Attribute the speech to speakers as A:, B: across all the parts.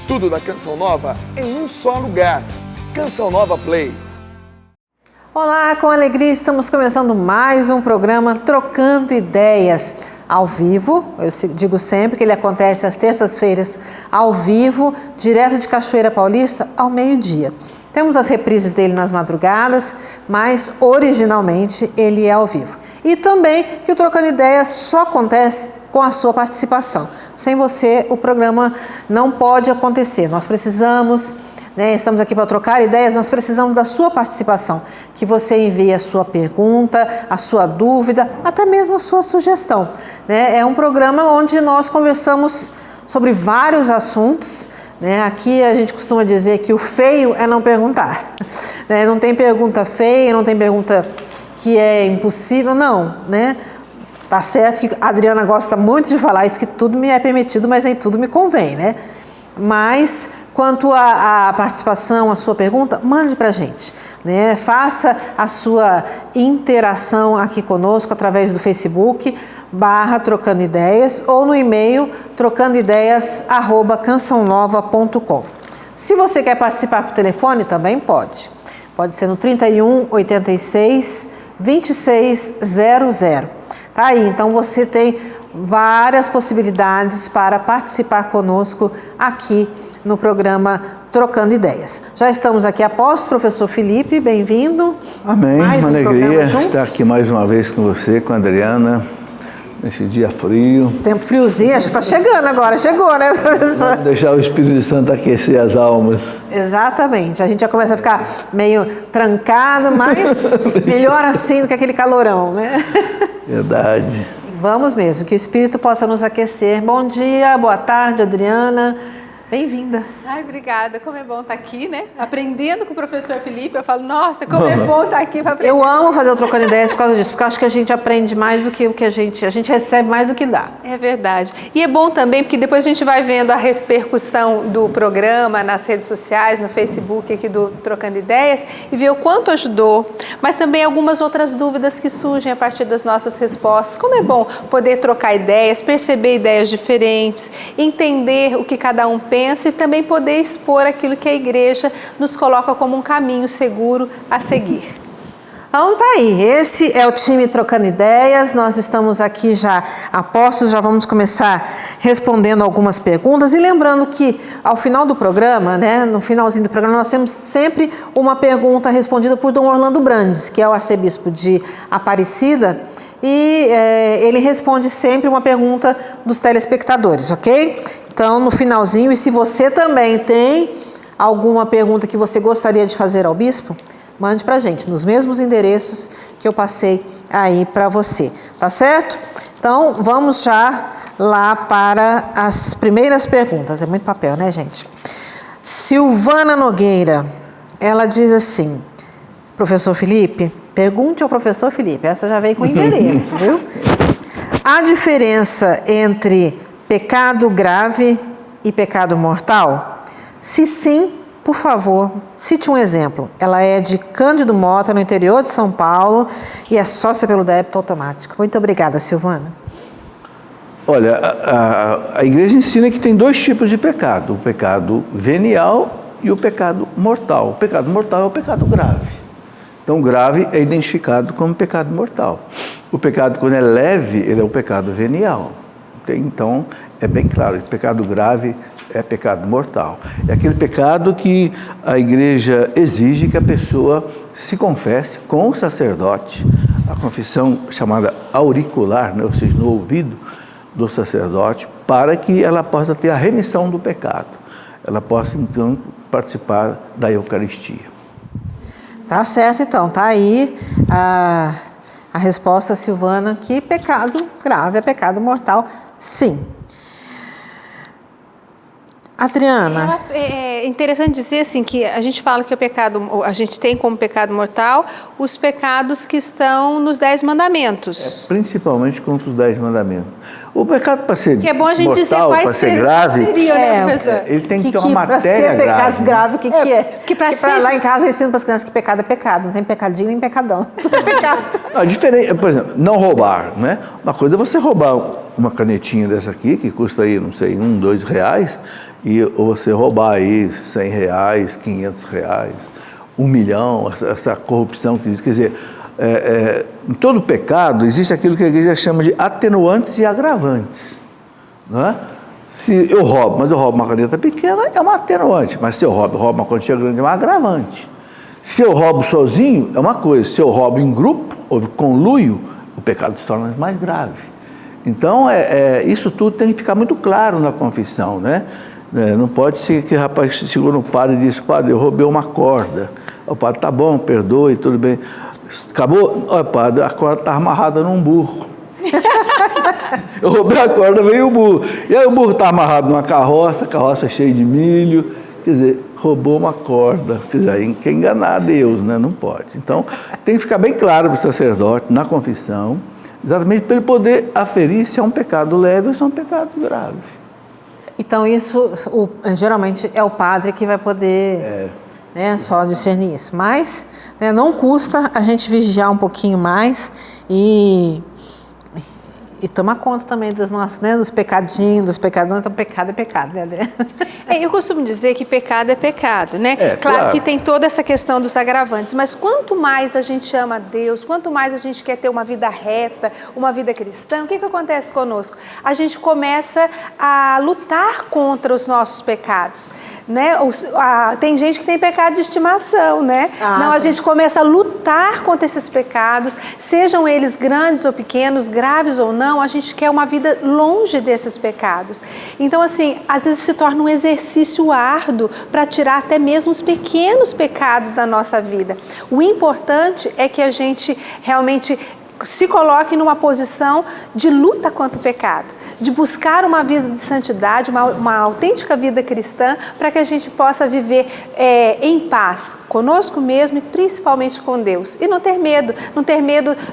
A: Tudo da Canção Nova em um só lugar. Canção Nova Play.
B: Olá, com alegria estamos começando mais um programa Trocando Ideias ao vivo. Eu digo sempre que ele acontece às terças-feiras ao vivo, direto de Cachoeira Paulista, ao meio-dia. Temos as reprises dele nas madrugadas, mas originalmente ele é ao vivo. E também que o Trocando Ideias só acontece com a sua participação. Sem você, o programa não pode acontecer. Nós precisamos, estamos aqui para trocar ideias, nós precisamos da sua participação. Que você envie a sua pergunta, a sua dúvida, até mesmo a sua sugestão. É um programa onde nós conversamos sobre vários assuntos. Aqui a gente costuma dizer que o feio é não perguntar. Não tem pergunta feia, não tem pergunta que é impossível, não. Tá certo que a Adriana gosta muito de falar isso, que tudo me é permitido, mas nem tudo me convém, Mas, quanto à participação, a sua pergunta, mande pra gente, Faça a sua interação aqui conosco através do Facebook, /Trocando Ideias, ou no e-mail trocandoideias@cançãonova.com. Se você quer participar por telefone, também pode. Pode ser no 31 86 26 00. Tá aí, então você tem várias possibilidades para participar conosco aqui no programa Trocando Ideias. Já estamos aqui após, professor Felipe, bem-vindo.
C: Amém, uma alegria estar aqui mais uma vez com você, com a Adriana, nesse dia frio.
B: Esse tempo friozinho, acho que está chegando agora, chegou, professor?
C: Vamos deixar o Espírito Santo aquecer as almas.
B: Exatamente, a gente já começa a ficar meio trancado, mas melhor assim do que aquele calorão,
C: Verdade.
B: Vamos mesmo, que o Espírito possa nos aquecer. Bom dia, boa tarde, Adriana. Bem-vinda.
D: Ai, obrigada. Como é bom estar aqui, Aprendendo com o professor Felipe. Eu falo, nossa, como é bom estar aqui para aprender.
B: Eu amo fazer o Trocando Ideias por causa disso, porque eu acho que a gente aprende mais do que o que a gente recebe mais do que dá.
D: É verdade. E é bom também, porque depois a gente vai vendo a repercussão do programa nas redes sociais, no Facebook aqui do Trocando Ideias, e ver o quanto ajudou, mas também algumas outras dúvidas que surgem a partir das nossas respostas. Como é bom poder trocar ideias, perceber ideias diferentes, entender o que cada um pensa e também poder expor aquilo que a igreja nos coloca como um caminho seguro a seguir.
B: Então tá aí, esse é o time Trocando Ideias, nós estamos aqui já a postos, já vamos começar respondendo algumas perguntas e lembrando que ao final do programa, no finalzinho do programa, nós temos sempre uma pergunta respondida por Dom Orlando Brandes, que é o arcebispo de Aparecida, e ele responde sempre uma pergunta dos telespectadores, ok? Então, no finalzinho, e se você também tem alguma pergunta que você gostaria de fazer ao bispo, mande pra gente, nos mesmos endereços que eu passei aí para você, tá certo? Então, vamos já lá para as primeiras perguntas. É muito papel, gente? Silvana Nogueira, ela diz assim, professor Felipe, pergunte ao professor Felipe, essa já veio com endereço, viu? A diferença entre pecado grave e pecado mortal? Se sim, por favor, cite um exemplo. Ela é de Cândido Mota, no interior de São Paulo, e é sócia pelo débito automático. Muito obrigada, Silvana.
C: Olha, a igreja ensina que tem dois tipos de pecado, o pecado venial e o pecado mortal. O pecado mortal é o pecado grave. Então, grave é identificado como pecado mortal. O pecado, quando é leve, ele é o pecado venial. Então, é bem claro, pecado grave é pecado mortal. É aquele pecado que a igreja exige que a pessoa se confesse com o sacerdote, a confissão chamada auricular, ou seja, no ouvido do sacerdote, para que ela possa ter a remissão do pecado. Ela possa, então, participar da Eucaristia.
B: Tá certo, então. Tá aí a resposta, Silvana, que pecado grave é pecado mortal, sim. Adriana.
D: É interessante dizer assim que a gente fala que a gente tem como pecado mortal os pecados que estão nos 10 mandamentos.
C: Principalmente contra os 10 mandamentos. O pecado para ser
D: que é bom a gente
C: mortal,
D: dizer quais
C: seriam,
D: professor?
C: Ele tem que ter uma matéria
B: grave. Para ser pecado grave, o que é?
D: Que para
B: lá em casa eu ensino para as crianças que pecado é pecado, não tem pecadinho nem pecadão.
C: Diferente, por exemplo, não roubar, Uma coisa é você roubar uma canetinha dessa aqui, que custa aí, não sei, R$1, R$2, ou você roubar aí R$100, R$500, R$1 milhão, essa corrupção que existe. Quer dizer, em todo pecado existe aquilo que a igreja chama de atenuantes e agravantes. Não é? Se eu roubo, mas eu roubo uma caneta pequena, é uma atenuante. Mas se eu roubo uma quantia grande, é uma agravante. Se eu roubo sozinho, é uma coisa. Se eu roubo em grupo, ou conluio, o pecado se torna mais grave. Então, isso tudo tem que ficar muito claro na confissão, né? Não pode ser que o rapaz chegou no padre e disse: padre, eu roubei uma corda. O padre: tá bom, perdoe, tudo bem. Acabou? Olha, padre, a corda está amarrada num burro. Eu roubei a corda, veio o burro. E aí o burro está amarrado numa carroça, a carroça cheia de milho. Quer dizer, roubou uma corda. Quer dizer, aí quer enganar a Deus, né? Não pode. Então, tem que ficar bem claro para o sacerdote, na confissão, exatamente para ele poder aferir se é um pecado leve ou se é um pecado grave.
B: Então, isso geralmente é o padre que vai poder só discernir isso. Mas não custa a gente vigiar um pouquinho mais e tomar conta também dos nossos, dos pecadinhos, dos pecadões. Então, pecado é pecado, né, André?
D: Eu costumo dizer que pecado é pecado, né? Claro que tem toda essa questão dos agravantes, mas quanto mais a gente ama a Deus, quanto mais a gente quer ter uma vida reta, uma vida cristã, o que acontece conosco? A gente começa a lutar contra os nossos pecados, né? Tem gente que tem pecado de estimação, né? Não, a gente começa a lutar contra esses pecados, sejam eles grandes ou pequenos, graves ou não, a gente quer uma vida longe desses pecados. Então, assim, às vezes se torna um exercício árduo para tirar até mesmo os pequenos pecados da nossa vida. O importante é que a gente realmente se coloque numa posição de luta contra o pecado, de buscar uma vida de santidade, uma autêntica vida cristã, para que a gente possa viver em paz conosco mesmo e principalmente com Deus. E não ter medo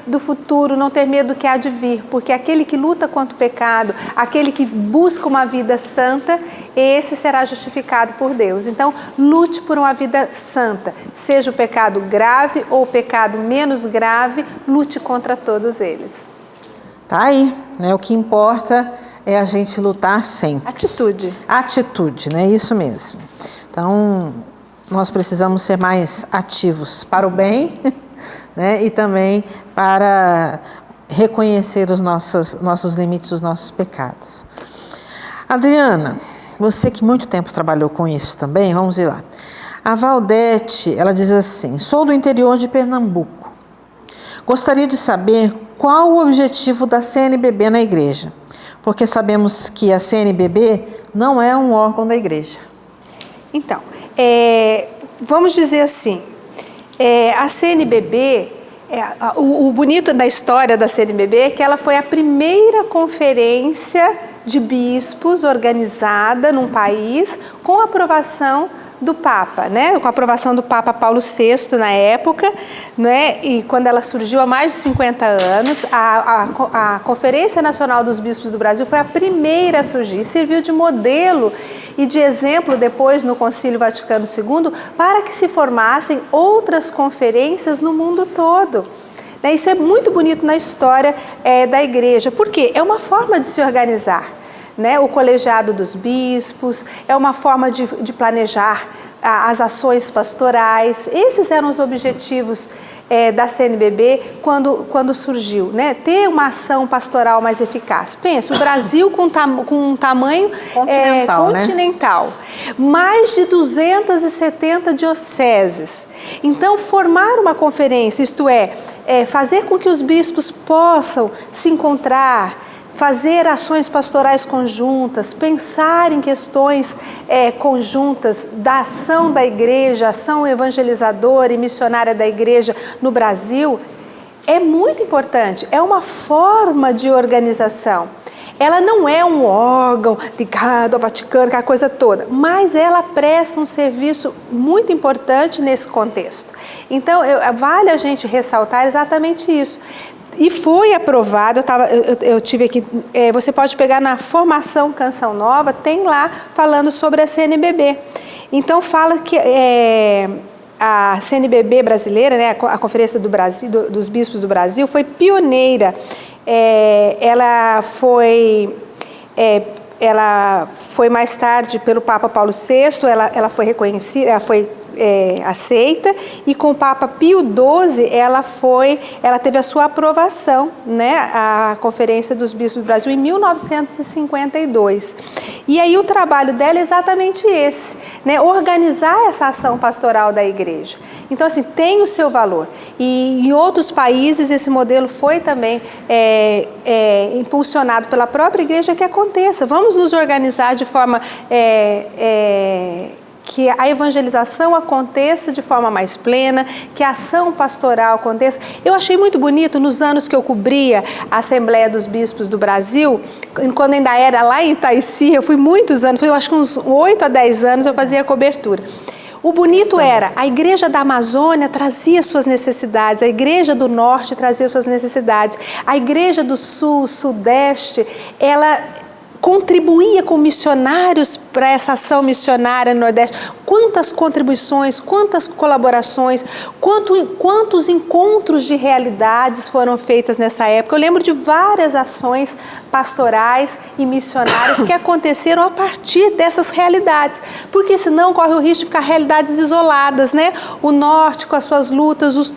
D: do futuro, não ter medo do que há de vir, porque aquele que luta contra o pecado, aquele que busca uma vida santa, esse será justificado por Deus. Então, lute por uma vida santa, seja o pecado grave ou o pecado menos grave, lute contra todos eles.
B: Tá aí, né? O que importa é a gente lutar sempre. Atitude, né? Isso mesmo. Então, nós precisamos ser mais ativos para o bem, né? E também para reconhecer os nossos limites, os nossos pecados. Adriana, você que muito tempo trabalhou com isso também, vamos ir lá. A Valdete, ela diz assim: sou do interior de Pernambuco. Gostaria de saber qual o objetivo da CNBB na igreja, porque sabemos que a CNBB não é um órgão da igreja.
D: Então, vamos dizer assim, a CNBB, o bonito da história da CNBB é que ela foi a primeira conferência de bispos organizada num país com aprovação do Papa, né? Com a aprovação do Papa Paulo VI na época, né? E quando ela surgiu há mais de 50 anos, a Conferência Nacional dos Bispos do Brasil foi a primeira a surgir, serviu de modelo e de exemplo depois no Concílio Vaticano II para que se formassem outras conferências no mundo todo. Isso é muito bonito na história da igreja, porque é uma forma de se organizar. Né? O colegiado dos bispos, é uma forma de planejar as ações pastorais. Esses eram os objetivos da CNBB quando surgiu, né? Ter uma ação pastoral mais eficaz. Pensa, o Brasil com um tamanho continental, né? Mais de 270 dioceses. Então, formar uma conferência, isto é, fazer com que os bispos possam se encontrar, fazer ações pastorais conjuntas, pensar em questões conjuntas da ação da igreja, ação evangelizadora e missionária da igreja no Brasil, é muito importante, é uma forma de organização. Ela não é um órgão ligado ao Vaticano, aquela coisa toda, mas ela presta um serviço muito importante nesse contexto. Então, vale a gente ressaltar exatamente isso. E foi aprovado, eu tive aqui, você pode pegar na formação Canção Nova, tem lá falando sobre a CNBB. Então fala que a CNBB brasileira, né, a Conferência dos Bispos do Brasil, foi pioneira ela foi mais tarde pelo Papa Paulo VI, ela foi reconhecida, ela foi aceita, e com o Papa Pio XII ela teve a sua aprovação, né, a Conferência dos Bispos do Brasil em 1952. E aí o trabalho dela é exatamente esse, né, organizar essa ação pastoral da igreja. Então, assim, tem o seu valor. E em outros países esse modelo foi também impulsionado pela própria igreja que aconteça. Vamos nos organizar de forma que a evangelização aconteça de forma mais plena, que a ação pastoral aconteça. Eu achei muito bonito, nos anos que eu cobria a Assembleia dos Bispos do Brasil, quando ainda era lá em Itaici, eu fui muitos anos, eu acho que uns 8 a 10 anos eu fazia a cobertura. O bonito era, a igreja da Amazônia trazia suas necessidades, a igreja do Norte trazia suas necessidades, a igreja do Sul, Sudeste, ela contribuía com missionários para essa ação missionária no Nordeste. Quantas contribuições, quantas colaborações, quantos encontros de realidades foram feitas nessa época. Eu lembro de várias ações pastorais e missionárias que aconteceram a partir dessas realidades, porque senão corre o risco de ficar realidades isoladas, né? O Norte com as suas lutas, o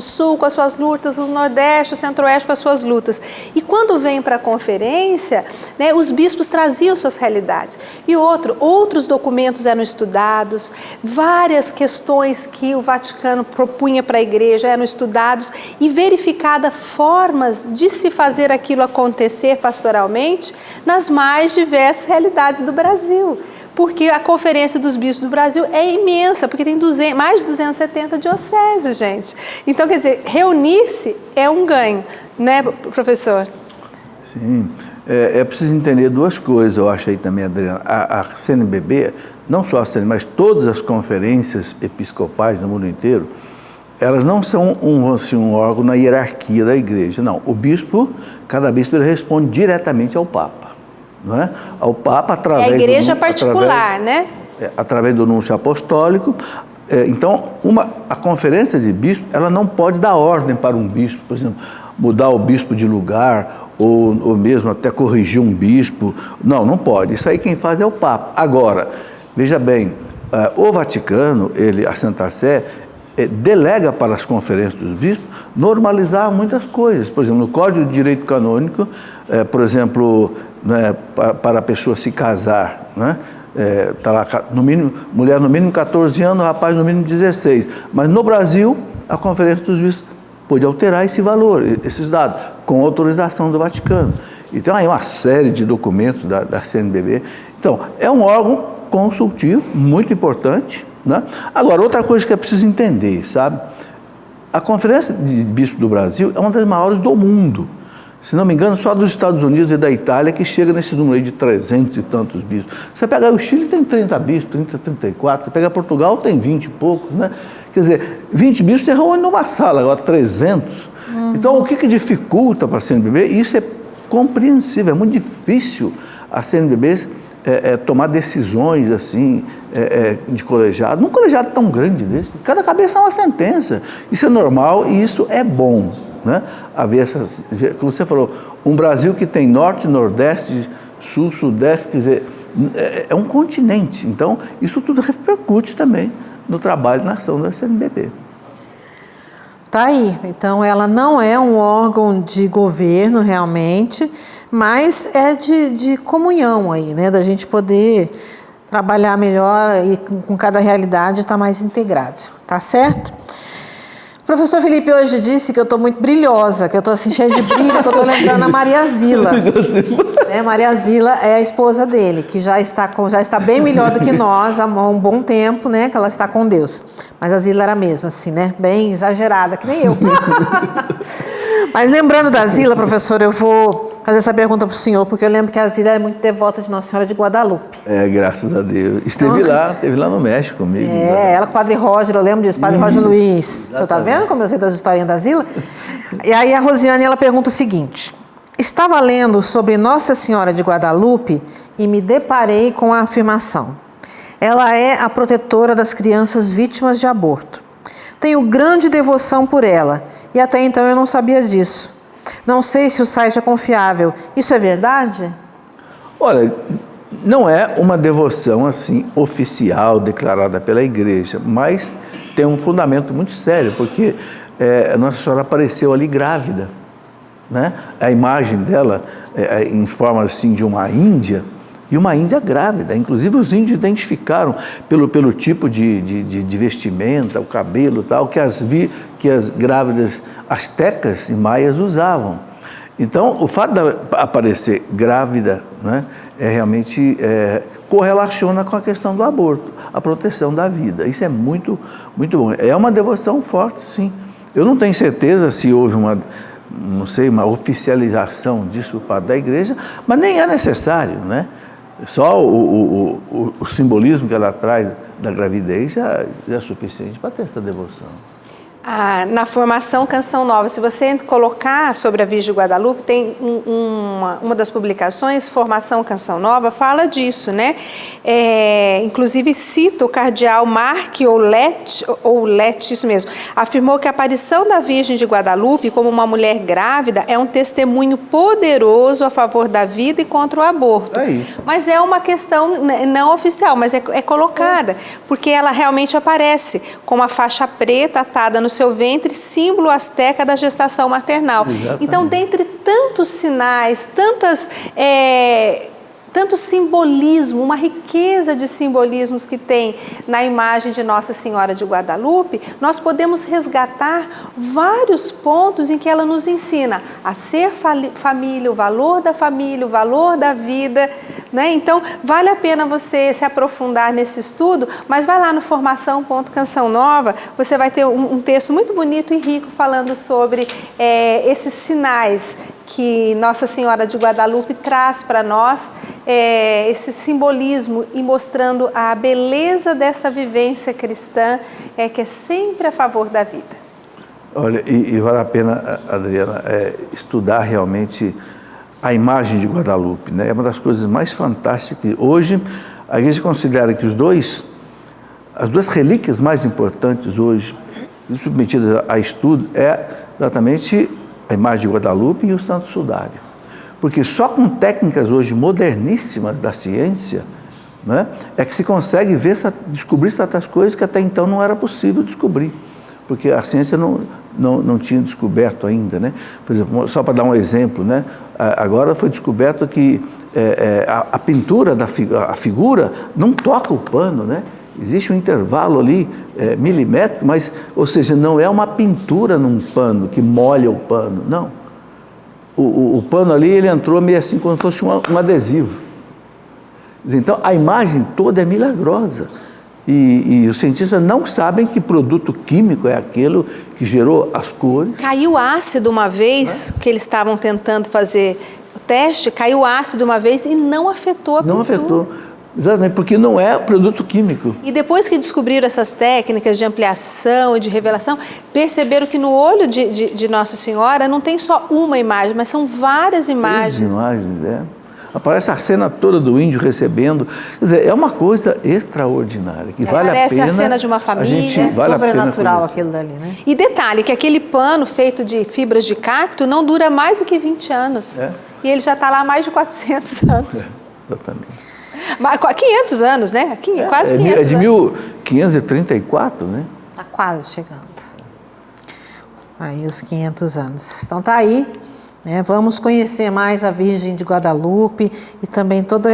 D: Sul com as suas lutas, o Nordeste, o Centro-Oeste com as suas lutas. E quando vem para a conferência, né, os bispos traziam suas realidades. E outros documentos eram estudados, várias questões que o Vaticano propunha para a igreja eram estudados e verificadas formas de se fazer aquilo acontecer pastoralmente nas mais diversas realidades do Brasil. Porque a Conferência dos Bispos do Brasil é imensa, porque tem mais de 270 dioceses, gente. Então, quer dizer, reunir-se é um ganho, né, professor?
C: Sim, é preciso entender duas coisas, eu acho aí também, Adriana. A CNBB, não só a CNBB, mas todas as conferências episcopais no mundo inteiro, elas não são um órgão na hierarquia da igreja, não. O bispo, cada bispo, ele responde diretamente ao Papa. Não é? Ao Papa através
D: a igreja particular, né?
C: Através do núncio apostólico. Então, a conferência de bispos, ela não pode dar ordem para um bispo, por exemplo, mudar o bispo de lugar ou mesmo até corrigir um bispo. Não pode. Isso aí quem faz é o Papa. Agora, veja bem, o Vaticano, a Santa Sé, delega para as conferências dos bispos normalizar muitas coisas. Por exemplo, no Código de Direito Canônico, por exemplo, né, para a pessoa se casar, né? Tá lá, no mínimo, mulher no mínimo 14 anos, rapaz no mínimo 16. Mas no Brasil, a Conferência dos Bispos pôde alterar esse valor, esses dados, com autorização do Vaticano. Então, aí uma série de documentos da CNBB. Então, é um órgão consultivo, muito importante, né? Agora, outra coisa que é preciso entender, sabe? A Conferência de Bispos do Brasil é uma das maiores do mundo. Se não me engano, só dos Estados Unidos e da Itália que chega nesse número aí de 300 e tantos bispos. Você pega o Chile, tem 30 bispos, 30, 34. Você pega Portugal, tem 20 e poucos, né? Quer dizer, 20 bispos você reúne numa sala, agora 300. Então, o que dificulta para a CNBB? Isso é compreensível, é muito difícil a CNBB tomar decisões assim, de colegiado, num colegiado tão grande desse. Cada cabeça é uma sentença. Isso é normal e isso é bom. Né? Haver essas, como você falou, um Brasil que tem norte, nordeste, sul, sudeste, quer dizer, é um continente. Então, isso tudo repercute também no trabalho e na ação da CNBB.
B: Tá aí. Então, ela não é um órgão de governo realmente, mas é de comunhão aí, né? Da gente poder trabalhar melhor e com cada realidade estar mais integrado. Tá certo? O professor Felipe hoje disse que eu estou muito brilhosa, que eu estou assim cheia de brilho, que eu estou lembrando a Maria Zila. Maria Zila é a esposa dele, que já está bem melhor do que nós há um bom tempo, né? Que ela está com Deus. Mas a Zila era mesmo assim, né? Bem exagerada, que nem eu. Mas lembrando da Zila, professor, eu vou fazer essa pergunta para o senhor, porque eu lembro que a Zila é muito devota de Nossa Senhora de Guadalupe.
C: Graças a Deus. Esteve lá no México comigo.
B: Ela com o Padre Roger, eu lembro disso, Padre Roger Luiz. Você tá vendo como eu sei das historinhas da Zila? E aí a Rosiane, ela pergunta o seguinte: estava lendo sobre Nossa Senhora de Guadalupe e me deparei com a afirmação: ela é a protetora das crianças vítimas de aborto. Tenho grande devoção por ela e até então eu não sabia disso. Não sei se o site é confiável. Isso é verdade?
C: Olha, não é uma devoção assim oficial declarada pela igreja, mas tem um fundamento muito sério, porque Nossa Senhora apareceu ali grávida, né? A imagem dela em forma assim de uma índia, e uma índia grávida. Inclusive os índios identificaram pelo tipo de vestimenta, o cabelo e tal, que as grávidas astecas e maias usavam. Então, o fato de aparecer grávida, né, realmente correlaciona com a questão do aborto, a proteção da vida. Isso é muito, muito bom. É uma devoção forte, sim. Eu não tenho certeza se houve uma oficialização disso por parte da igreja, mas nem é necessário, né? Só o simbolismo que ela traz da gravidez já é suficiente para ter essa devoção.
D: Na formação Canção Nova, se você colocar sobre a Virgem de Guadalupe, tem uma das publicações, Formação Canção Nova, fala disso, né? Inclusive cita o cardeal Marc Ouellet, isso mesmo, afirmou que a aparição da Virgem de Guadalupe como uma mulher grávida é um testemunho poderoso a favor da vida e contra o aborto. Mas é uma questão não oficial, mas é colocada, porque ela realmente aparece com uma faixa preta atada no seu ventre, símbolo asteca da gestação maternal. Exatamente. Então, dentre tantos sinais, tanto simbolismo, uma riqueza de simbolismos que tem na imagem de Nossa Senhora de Guadalupe, nós podemos resgatar vários pontos em que ela nos ensina a ser família, o valor da vida, né? Então, vale a pena você se aprofundar nesse estudo, mas vai lá no Formação.Canção Nova, você vai ter um texto muito bonito e rico falando sobre esses sinais que Nossa Senhora de Guadalupe traz para nós, esse simbolismo e mostrando a beleza dessa vivência cristã, que é sempre a favor da vida.
C: Olha, e vale a pena, Adriana, estudar realmente a imagem de Guadalupe, né? É uma das coisas mais fantásticas. Hoje, a igreja considera que as duas relíquias mais importantes hoje, submetidas a estudo, é exatamente a imagem de Guadalupe e o Santo Sudário. Porque só com técnicas hoje moderníssimas da ciência, né, é que se consegue descobrir certas coisas que até então não era possível descobrir, porque a ciência não tinha descoberto ainda, né? Por exemplo, só para dar um exemplo, né, agora foi descoberto que a pintura a figura não toca o pano, né? Existe um intervalo ali milimétrico, mas, ou seja, não é uma pintura num pano que molha o pano, não. O pano ali, ele entrou meio assim como se fosse um adesivo. Então, a imagem toda é milagrosa. E os cientistas não sabem que produto químico é aquele que gerou as cores.
D: Caiu ácido uma vez, que eles estavam tentando fazer o teste, caiu ácido uma vez e não afetou a pintura.
C: Não afetou. Exatamente, porque não é produto químico.
D: E depois que descobriram essas técnicas de ampliação e de revelação, perceberam que no olho de Nossa Senhora não tem só uma imagem, mas são várias imagens.
C: Aparece a cena toda do índio recebendo. Quer dizer, é uma coisa extraordinária, que vale a pena...
D: Parece a cena de uma família.
B: É sobrenatural aquilo dali, né?
D: E detalhe, que aquele pano feito de fibras de cacto não dura mais do que 20 anos. E ele já está lá há mais de 400 anos.
C: Exatamente.
D: 500 anos, né? Quase 500 anos.
C: É de 1534, né?
B: Está quase chegando. Aí os 500 anos. Então tá aí, né? Vamos conhecer mais a Virgem de Guadalupe e também todo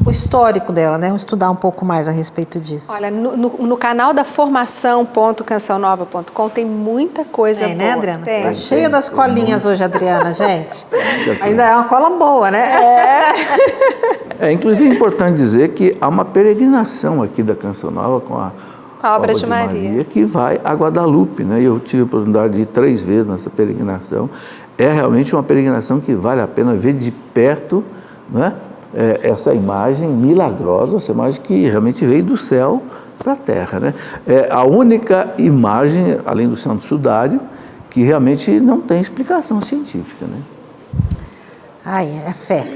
B: o histórico dela, né? Vamos estudar um pouco mais a respeito disso.
D: Olha, no canal da formação.cançãonova.com tem muita coisa boa.
B: Né, Adriana?
D: Tem.
B: Tá cheia das colinhas hoje, Adriana, gente. Ainda é uma cola boa, né?
C: Inclusive é importante dizer que há uma peregrinação aqui da Canção Nova com a
D: obra de Maria,
C: que vai a Guadalupe, né? Eu tive a oportunidade de ir 3 vezes nessa peregrinação. É realmente uma peregrinação que vale a pena ver de perto, né? Essa imagem milagrosa, essa imagem que realmente veio do céu para a terra, né? É a única imagem, além do Santo Sudário, que realmente não tem explicação científica, né?
B: É fé.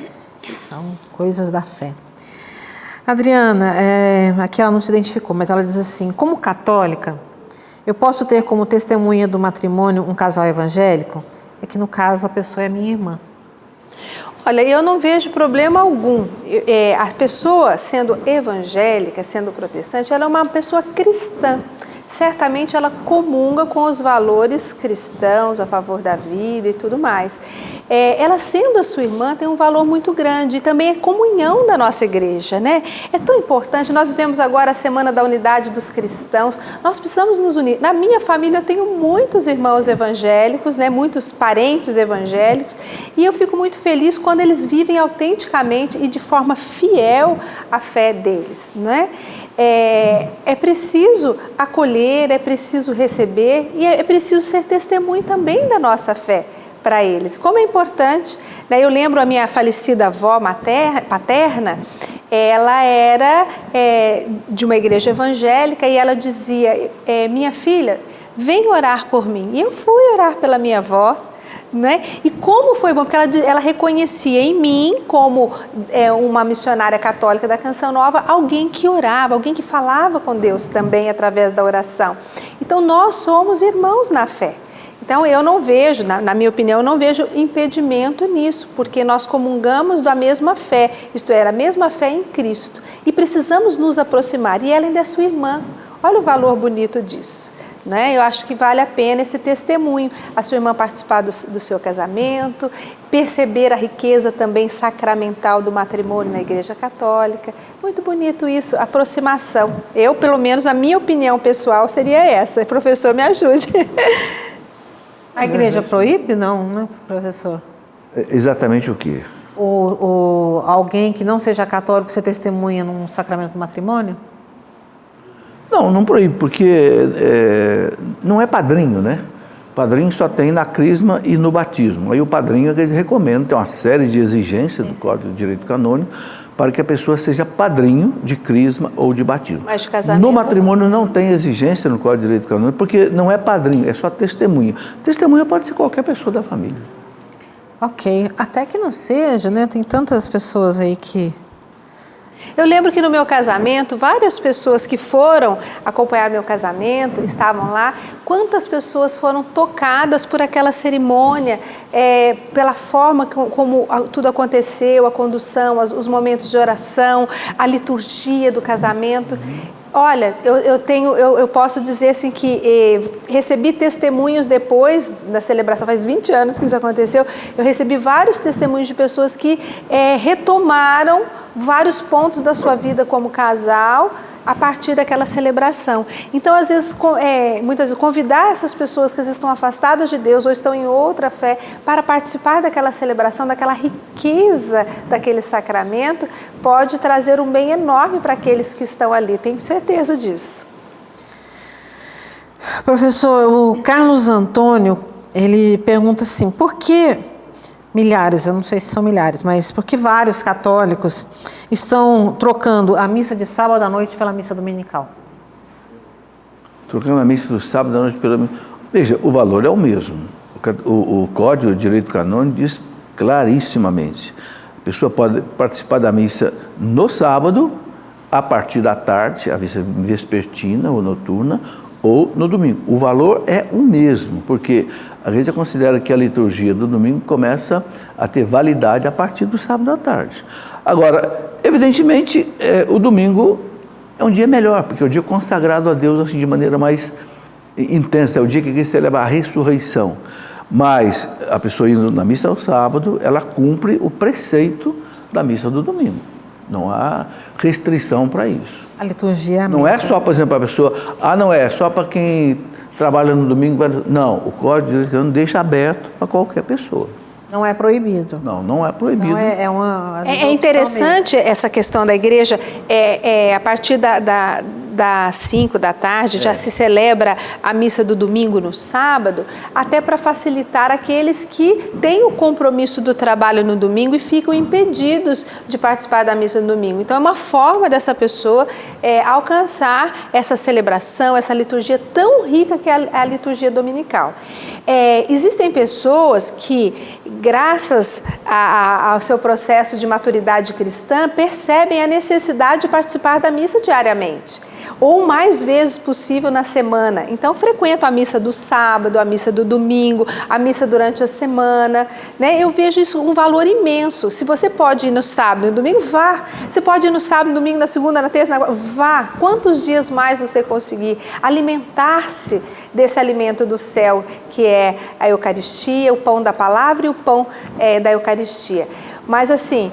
B: São coisas da fé. Adriana, aqui ela não se identificou, mas ela diz assim: como católica, eu posso ter como testemunha do matrimônio um casal evangélico? É que no caso a pessoa é minha irmã.
D: Olha, eu não vejo problema algum. A pessoa sendo evangélica, sendo protestante, ela é uma pessoa cristã. Certamente ela comunga com os valores cristãos a favor da vida e tudo mais. Ela sendo a sua irmã tem um valor muito grande e também é comunhão da nossa igreja, né? É tão importante, nós vivemos agora a Semana da Unidade dos Cristãos, nós precisamos nos unir. Na minha família eu tenho muitos irmãos evangélicos, né? Muitos parentes evangélicos e eu fico muito feliz quando eles vivem autenticamente e de forma fiel a fé deles, né? É preciso acolher, é preciso receber e é preciso ser testemunho também da nossa fé para eles. Como é importante, né? Eu lembro a minha falecida avó paterna, ela era de uma igreja evangélica e ela dizia, minha filha, vem orar por mim. E eu fui orar pela minha avó. Né? E como foi bom, porque ela reconhecia em mim, como uma missionária católica da Canção Nova, alguém que orava, alguém que falava com Deus também através da oração. Então nós somos irmãos na fé. Então eu não vejo, na minha opinião, eu não vejo impedimento nisso, porque nós comungamos da mesma fé, isto é, a mesma fé em Cristo. E precisamos nos aproximar, e ela ainda é sua irmã. Olha o valor bonito disso. Né? Eu acho que vale a pena esse testemunho, a sua irmã participar do seu casamento, perceber a riqueza também sacramental do matrimônio na Igreja Católica. Muito bonito isso, aproximação. Eu, pelo menos, a minha opinião pessoal seria essa. Professor, me ajude.
B: A igreja proíbe? Não, né, professor?
C: Exatamente o quê?
B: Alguém que não seja católico ser testemunha num sacramento do matrimônio?
C: Não, não proíbe, porque não é padrinho, né? Padrinho só tem na crisma e no batismo. Aí o padrinho, eles recomendam, tem uma série de exigências do Código de Direito Canônico para que a pessoa seja padrinho de crisma ou de batismo.
D: Mas de casamento,
C: no matrimônio não tem exigência no Código de Direito Canônico, porque não é padrinho, é só testemunha. Testemunha pode ser qualquer pessoa da família.
B: Ok, até que não seja, né? Tem tantas pessoas aí que...
D: Eu lembro que no meu casamento, várias pessoas que foram acompanhar meu casamento, estavam lá, quantas pessoas foram tocadas por aquela cerimônia, pela forma como tudo aconteceu, a condução, os momentos de oração, a liturgia do casamento. Olha, eu posso dizer assim que recebi testemunhos depois da celebração, faz 20 anos que isso aconteceu, eu recebi vários testemunhos de pessoas que retomaram vários pontos da sua vida como casal a partir daquela celebração. Então, às vezes, muitas vezes, convidar essas pessoas que às vezes estão afastadas de Deus ou estão em outra fé para participar daquela celebração, daquela riqueza daquele sacramento, pode trazer um bem enorme para aqueles que estão ali. Tenho certeza disso.
B: Professor, o Carlos Antônio, ele pergunta assim, por que milhares, eu não sei se são milhares, mas por que vários católicos estão trocando a missa de sábado à noite pela missa dominical?
C: Trocando a missa do sábado à noite pela missa... Veja, o valor é o mesmo. O Código de Direito Canônico diz clarissimamente. A pessoa pode participar da missa no sábado, a partir da tarde, a missa vespertina ou noturna, ou no domingo. O valor é o mesmo, porque a Igreja considera que a liturgia do domingo começa a ter validade a partir do sábado à tarde. Agora, evidentemente, o domingo é um dia melhor, porque é o dia consagrado a Deus assim, de maneira mais intensa, é o dia que celebra a ressurreição. Mas a pessoa indo na missa ao sábado, ela cumpre o preceito da missa do domingo. Não há restrição para isso.
B: A liturgia é
C: não é só, por exemplo, a pessoa, não é só para quem trabalha no domingo. Não, o Código de Direito Canônico deixa aberto para qualquer pessoa.
B: Não é proibido.
C: Não é proibido.
B: Não
D: é interessante mesmo. Essa questão da igreja, a partir das 5 da tarde, já se celebra a missa do domingo no sábado, até para facilitar aqueles que têm o compromisso do trabalho no domingo e ficam impedidos de participar da missa no domingo. Então é uma forma dessa pessoa alcançar essa celebração, essa liturgia tão rica que é a liturgia dominical. Existem pessoas que, graças ao seu processo de maturidade cristã, percebem a necessidade de participar da missa diariamente. ou mais vezes possível na semana. Então, frequento a missa do sábado, a missa do domingo, a missa durante a semana, né? Eu vejo isso um valor imenso. Se você pode ir no sábado e no domingo, vá. Você pode ir no sábado, no domingo, na segunda, na terça, vá. Quantos dias mais você conseguir alimentar-se desse alimento do céu, que é a Eucaristia, o pão da palavra e o pão da Eucaristia. Mas assim,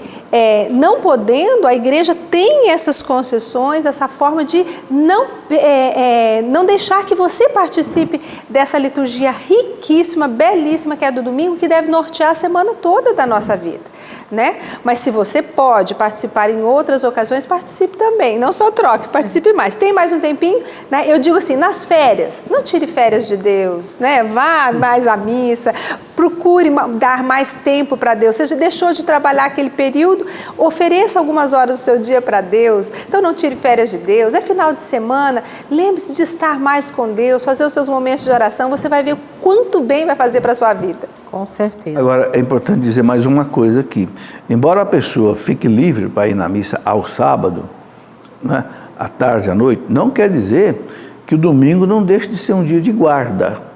D: não podendo, a igreja tem essas concessões, essa forma de não deixar que você participe dessa liturgia riquíssima, belíssima, que é do domingo, que deve nortear a semana toda da nossa vida, né? Mas se você pode participar em outras ocasiões, participe também, não só troque, participe mais. Tem mais um tempinho, né? Eu digo assim, nas férias, não tire férias de Deus, né? Vá mais à missa, procure dar mais tempo para Deus. Você já deixou de trabalhar aquele período, ofereça algumas horas do seu dia para Deus. Então não tire férias de Deus. É final de semana, lembre-se de estar mais com Deus, fazer os seus momentos de oração. Você vai ver o quanto bem vai fazer para a sua vida.
B: Com certeza.
C: Agora, é importante dizer mais uma coisa aqui. Embora a pessoa fique livre para ir na missa ao sábado, né, à tarde, à noite, não quer dizer que o domingo não deixe de ser um dia de guarda.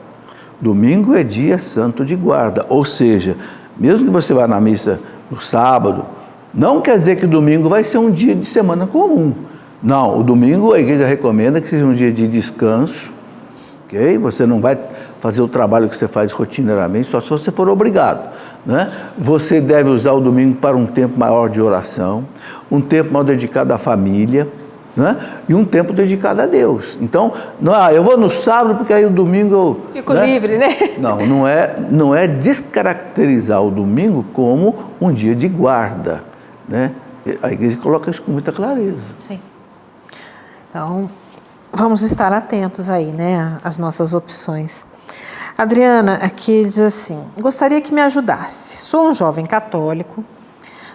C: Domingo é dia santo de guarda, ou seja, mesmo que você vá na missa no sábado, não quer dizer que o domingo vai ser um dia de semana comum. Não, o domingo a igreja recomenda que seja um dia de descanso, ok? Você não vai fazer o trabalho que você faz rotineiramente, só se você for obrigado, né? Você deve usar o domingo para um tempo maior de oração, um tempo maior dedicado à família, né? E um tempo dedicado a Deus. Então, eu vou no sábado porque aí o domingo eu...
D: Fico livre, né?
C: Não é descaracterizar o domingo como um dia de guarda, né? A igreja coloca isso com muita clareza.
B: Sim. Então, vamos estar atentos aí, né, às nossas opções. Adriana aqui diz assim, gostaria que me ajudasse. Sou um jovem católico,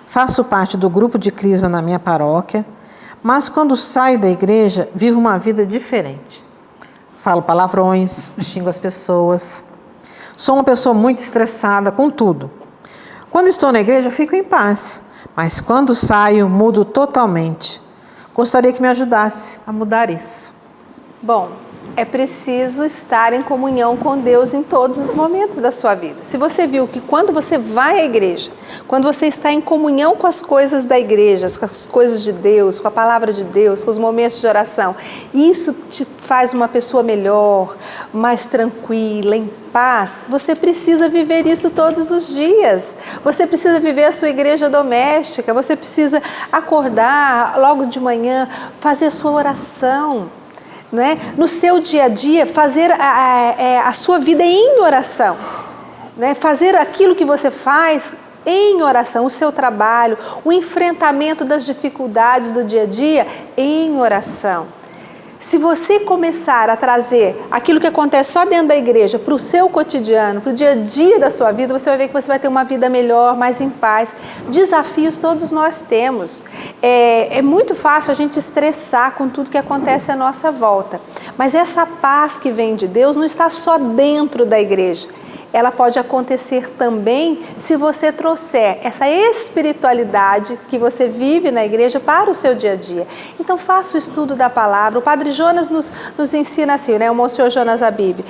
B: faço parte do grupo de crisma na minha paróquia, mas quando saio da igreja, vivo uma vida diferente. Falo palavrões, xingo as pessoas. Sou uma pessoa muito estressada com tudo. Quando estou na igreja, fico em paz, mas quando saio, mudo totalmente. Gostaria que me ajudasse a mudar isso.
D: Bom, é preciso estar em comunhão com Deus em todos os momentos da sua vida. Se você viu que quando você vai à igreja, quando você está em comunhão com as coisas da igreja, com as coisas de Deus, com a palavra de Deus, com os momentos de oração, isso te faz uma pessoa melhor, mais tranquila, em paz, você precisa viver isso todos os dias. Você precisa viver a sua igreja doméstica, você precisa acordar logo de manhã, fazer a sua oração. Não é? No seu dia a dia, fazer a sua vida em oração, não é? Fazer aquilo que você faz em oração, o seu trabalho, o enfrentamento das dificuldades do dia a dia em oração. Se você começar a trazer aquilo que acontece só dentro da igreja para o seu cotidiano, para o dia a dia da sua vida, você vai ver que você vai ter uma vida melhor, mais em paz. Desafios todos nós temos. É muito fácil a gente estressar com tudo que acontece à nossa volta. Mas essa paz que vem de Deus não está só dentro da igreja. Ela pode acontecer também se você trouxer essa espiritualidade que você vive na igreja para o seu dia a dia. Então faça o estudo da palavra. O Padre Jonas nos ensina assim, né? O Monsenhor Jonas Abib.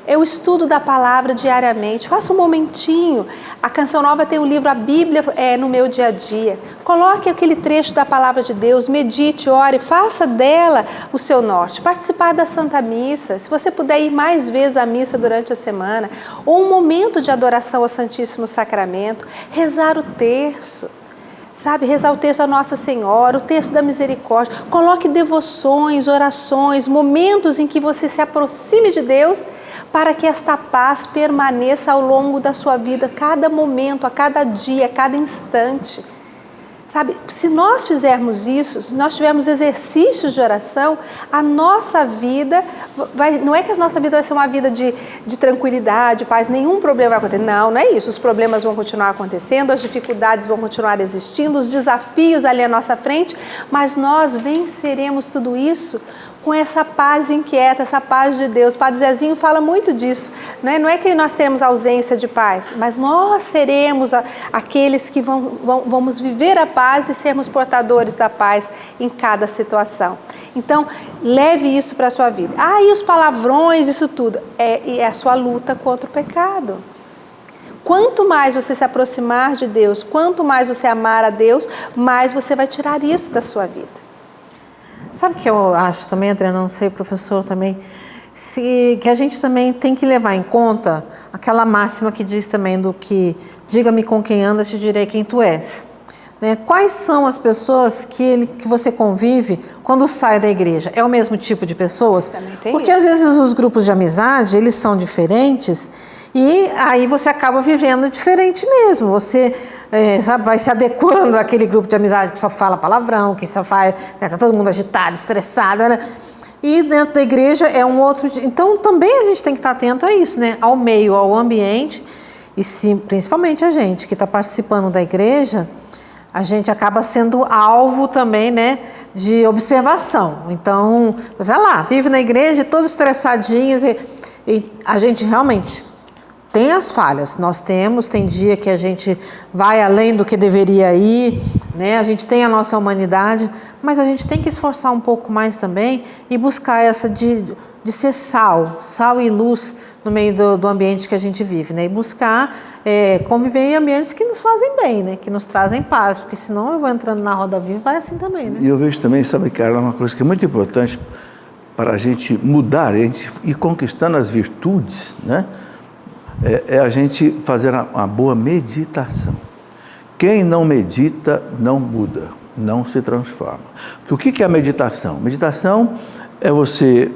D: É o estudo da palavra diariamente. Faça um momentinho. A Canção Nova tem o livro A Bíblia no meu dia a dia. Coloque aquele trecho da palavra de Deus, medite, ore, faça dela o seu norte. Participar da Santa Missa, se você puder ir mais vezes à missa durante a semana, ou um momento de adoração ao Santíssimo Sacramento, rezar o terço. Sabe, rezar o terço da Nossa Senhora, o terço da Misericórdia. Coloque devoções, orações, momentos em que você se aproxime de Deus para que esta paz permaneça ao longo da sua vida, cada momento, a cada dia, a cada instante. Sabe, se nós fizermos isso, se nós tivermos exercícios de oração, a nossa vida, não é que a nossa vida vai ser uma vida de tranquilidade, paz, nenhum problema vai acontecer. Não é isso. Os problemas vão continuar acontecendo, as dificuldades vão continuar existindo, os desafios ali à nossa frente, mas nós venceremos tudo isso com essa paz inquieta, essa paz de Deus. O Padre Zezinho fala muito disso. Não é que nós teremos ausência de paz, mas nós seremos aqueles que vamos viver a paz e sermos portadores da paz em cada situação. Então, leve isso para a sua vida. E os palavrões, isso tudo, é a sua luta contra o pecado. Quanto mais você se aproximar de Deus, quanto mais você amar a Deus, mais você vai tirar isso da sua vida.
B: Sabe o que eu acho também, André, não sei, professor, também, que a gente também tem que levar em conta aquela máxima que diz também do que diga-me com quem andas, te direi quem tu és. Né? Quais são as pessoas que você convive quando sai da igreja? É o mesmo tipo de pessoas?
D: Também tem
B: Porque
D: isso.
B: Às vezes os grupos de amizade, eles são diferentes e aí você acaba vivendo diferente mesmo. Você vai se adequando àquele grupo de amizade que só fala palavrão, que só faz, né, tá todo mundo agitado, estressado, né? E dentro da igreja é um outro... Então também a gente tem que estar atento a isso, né? Ao meio, ao ambiente e sim, principalmente a gente que está participando da igreja, a gente acaba sendo alvo também, né, de observação. Então, você vai lá, vive na igreja, todos estressadinhos e a gente realmente tem as falhas. Nós tem dia que a gente vai além do que deveria ir, né? A gente tem a nossa humanidade, mas a gente tem que esforçar um pouco mais também e buscar essa de ser sal e luz no meio do ambiente que a gente vive, né? E buscar conviver em ambientes que nos fazem bem, né? Que nos trazem paz, porque senão eu vou entrando na roda viva e vai assim também, né?
C: E eu vejo também, sabe, Carla, uma coisa que é muito importante para a gente mudar, a gente ir conquistando as virtudes, né? É a gente fazer uma boa meditação. Quem não medita não muda, não se transforma. Porque o que é a meditação? Meditação é você,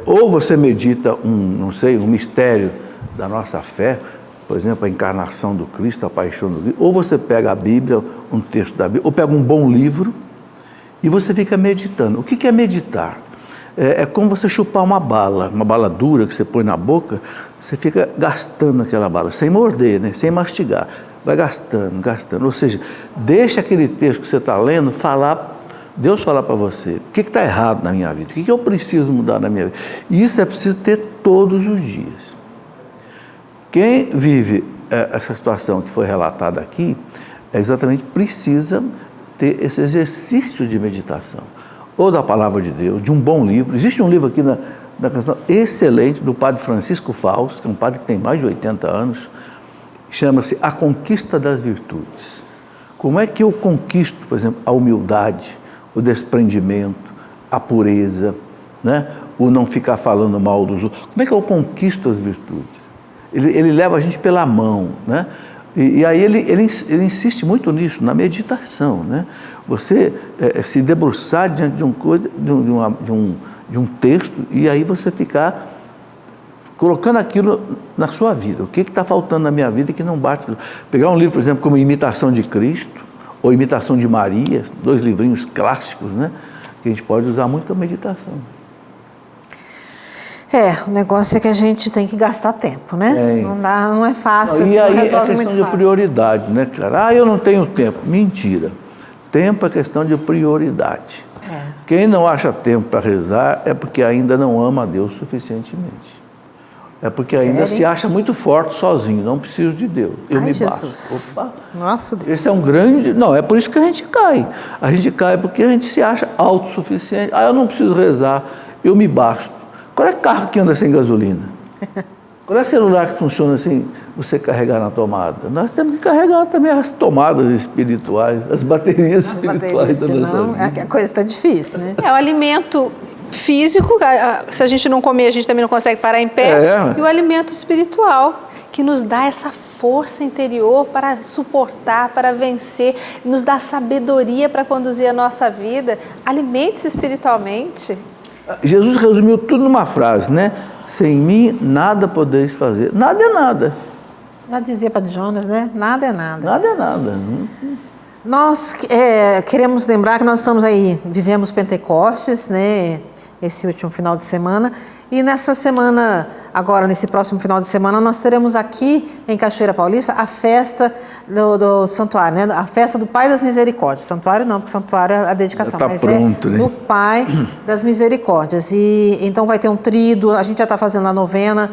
C: ou você medita um mistério da nossa fé, por exemplo, a encarnação do Cristo, a paixão do Cristo, ou você pega a Bíblia, um texto da Bíblia, ou pega um bom livro e você fica meditando. O que é meditar? É como você chupar uma bala dura que você põe na boca, você fica gastando aquela bala, sem morder, né? Sem mastigar, vai gastando. Ou seja, deixa aquele texto que você está lendo Deus falar para você, o que está errado na minha vida, o que eu preciso mudar na minha vida. E isso é preciso ter todos os dias. Quem vive essa situação que foi relatada aqui, exatamente precisa ter esse exercício de meditação. Ou da palavra de Deus, de um bom livro. Existe um livro aqui na questão excelente do padre Francisco Fausto, que é um padre que tem mais de 80 anos, chama-se A Conquista das Virtudes. Como é que eu conquisto, por exemplo, a humildade, o desprendimento, a pureza, né? O não ficar falando mal dos outros? Como é que eu conquisto as virtudes? Ele leva a gente pela mão, né? E aí ele insiste muito nisso, na meditação, né? Você se debruçar diante de um texto e aí você ficar colocando aquilo na sua vida. O que está faltando na minha vida que não bate? Pegar um livro, por exemplo, como Imitação de Cristo ou Imitação de Maria, 2 livrinhos clássicos, né? Que a gente pode usar muito a meditação.
B: O negócio é que a gente tem que gastar tempo, né? Não é fácil,
C: e aí
B: não resolve
C: é
B: muito
C: questão de prioridade, né, cara? Eu não tenho tempo. Mentira. Tempo é questão de prioridade. Quem não acha tempo para rezar é porque ainda não ama a Deus suficientemente. É porque ainda se acha muito forte sozinho, não preciso de Deus. Eu me basto. Opa.
B: Nossa Deus.
C: Esse é um grande... Não, é por isso que a gente cai. A gente cai porque a gente se acha autossuficiente. Eu não preciso rezar, eu me basto. Qual é carro que anda sem gasolina? Qual é celular que funciona sem você carregar na tomada? Nós temos que carregar também as tomadas espirituais, as baterias espirituais.
B: Senão a coisa está difícil, né?
D: O alimento físico, se a gente não comer, a gente também não consegue parar em pé. E o alimento espiritual, que nos dá essa força interior para suportar, para vencer, nos dá sabedoria para conduzir a nossa vida. Alimente-se espiritualmente.
C: Jesus resumiu tudo numa frase, né? Sem mim nada podeis fazer. Nada é nada.
B: Já dizia para Jonas, né? Nada é nada.
C: Nada é nada.
B: Nós queremos lembrar que nós estamos aí, vivemos Pentecostes, né, esse último final de semana, e nessa semana, agora nesse próximo final de semana, nós teremos aqui em Cachoeira Paulista a festa do santuário, né, a festa do Pai das Misericórdias. Santuário não, porque santuário é a dedicação,
C: tá
B: mas
C: pronto, né?
B: do Pai das Misericórdias. E então vai ter um tríduo, a gente já está fazendo a novena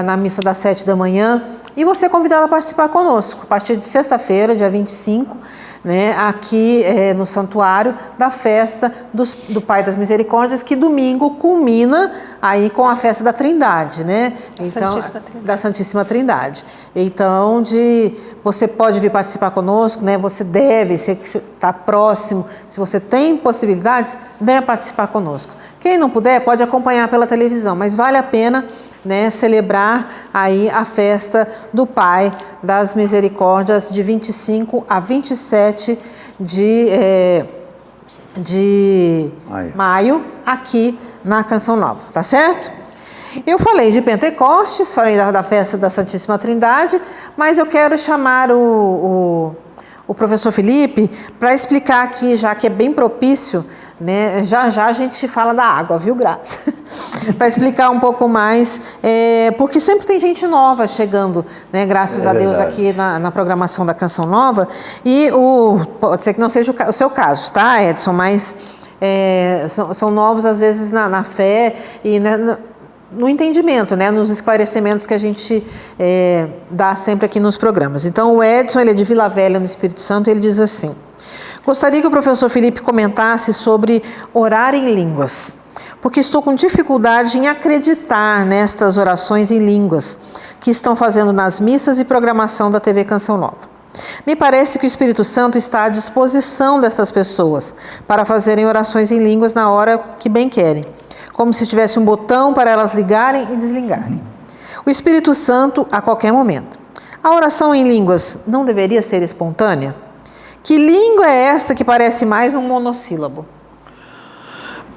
B: na missa das 7 da manhã, e você é convidado a participar conosco, a partir de sexta-feira, dia 25, né, aqui no santuário da festa do Pai das Misericórdias, que domingo culmina aí com a festa da Trindade, né? Então,
D: Santíssima Trindade.
B: Da Santíssima Trindade. Então, você pode vir participar conosco, né? Você deve, se está próximo, se você tem possibilidades, venha participar conosco. Quem não puder, pode acompanhar pela televisão, mas vale a pena, né, celebrar aí a festa do Pai das Misericórdias de 25 a 27 de maio, aqui na Canção Nova, tá certo? Eu falei de Pentecostes, falei da festa da Santíssima Trindade, mas eu quero chamar o professor Felipe para explicar aqui, já que é bem propício, né? Já a gente fala da água, viu, Graça? Para explicar um pouco mais, porque sempre tem gente nova chegando, né? Graças a Deus aqui na programação da Canção Nova, e pode ser que não seja o seu caso, tá, Edson? Mas são novos às vezes na fé e no entendimento, né, nos esclarecimentos que a gente dá sempre aqui nos programas. Então, o Edson, ele é de Vila Velha, no Espírito Santo, e ele diz assim: gostaria que o professor Felipe comentasse sobre orar em línguas, porque estou com dificuldade em acreditar nestas orações em línguas que estão fazendo nas missas e programação da TV Canção Nova. Me parece que o Espírito Santo está à disposição destas pessoas para fazerem orações em línguas na hora que bem querem, como se tivesse um botão para elas ligarem e desligarem. O Espírito Santo a qualquer momento. A oração em línguas não deveria ser espontânea? Que língua é esta que parece mais um monossílabo?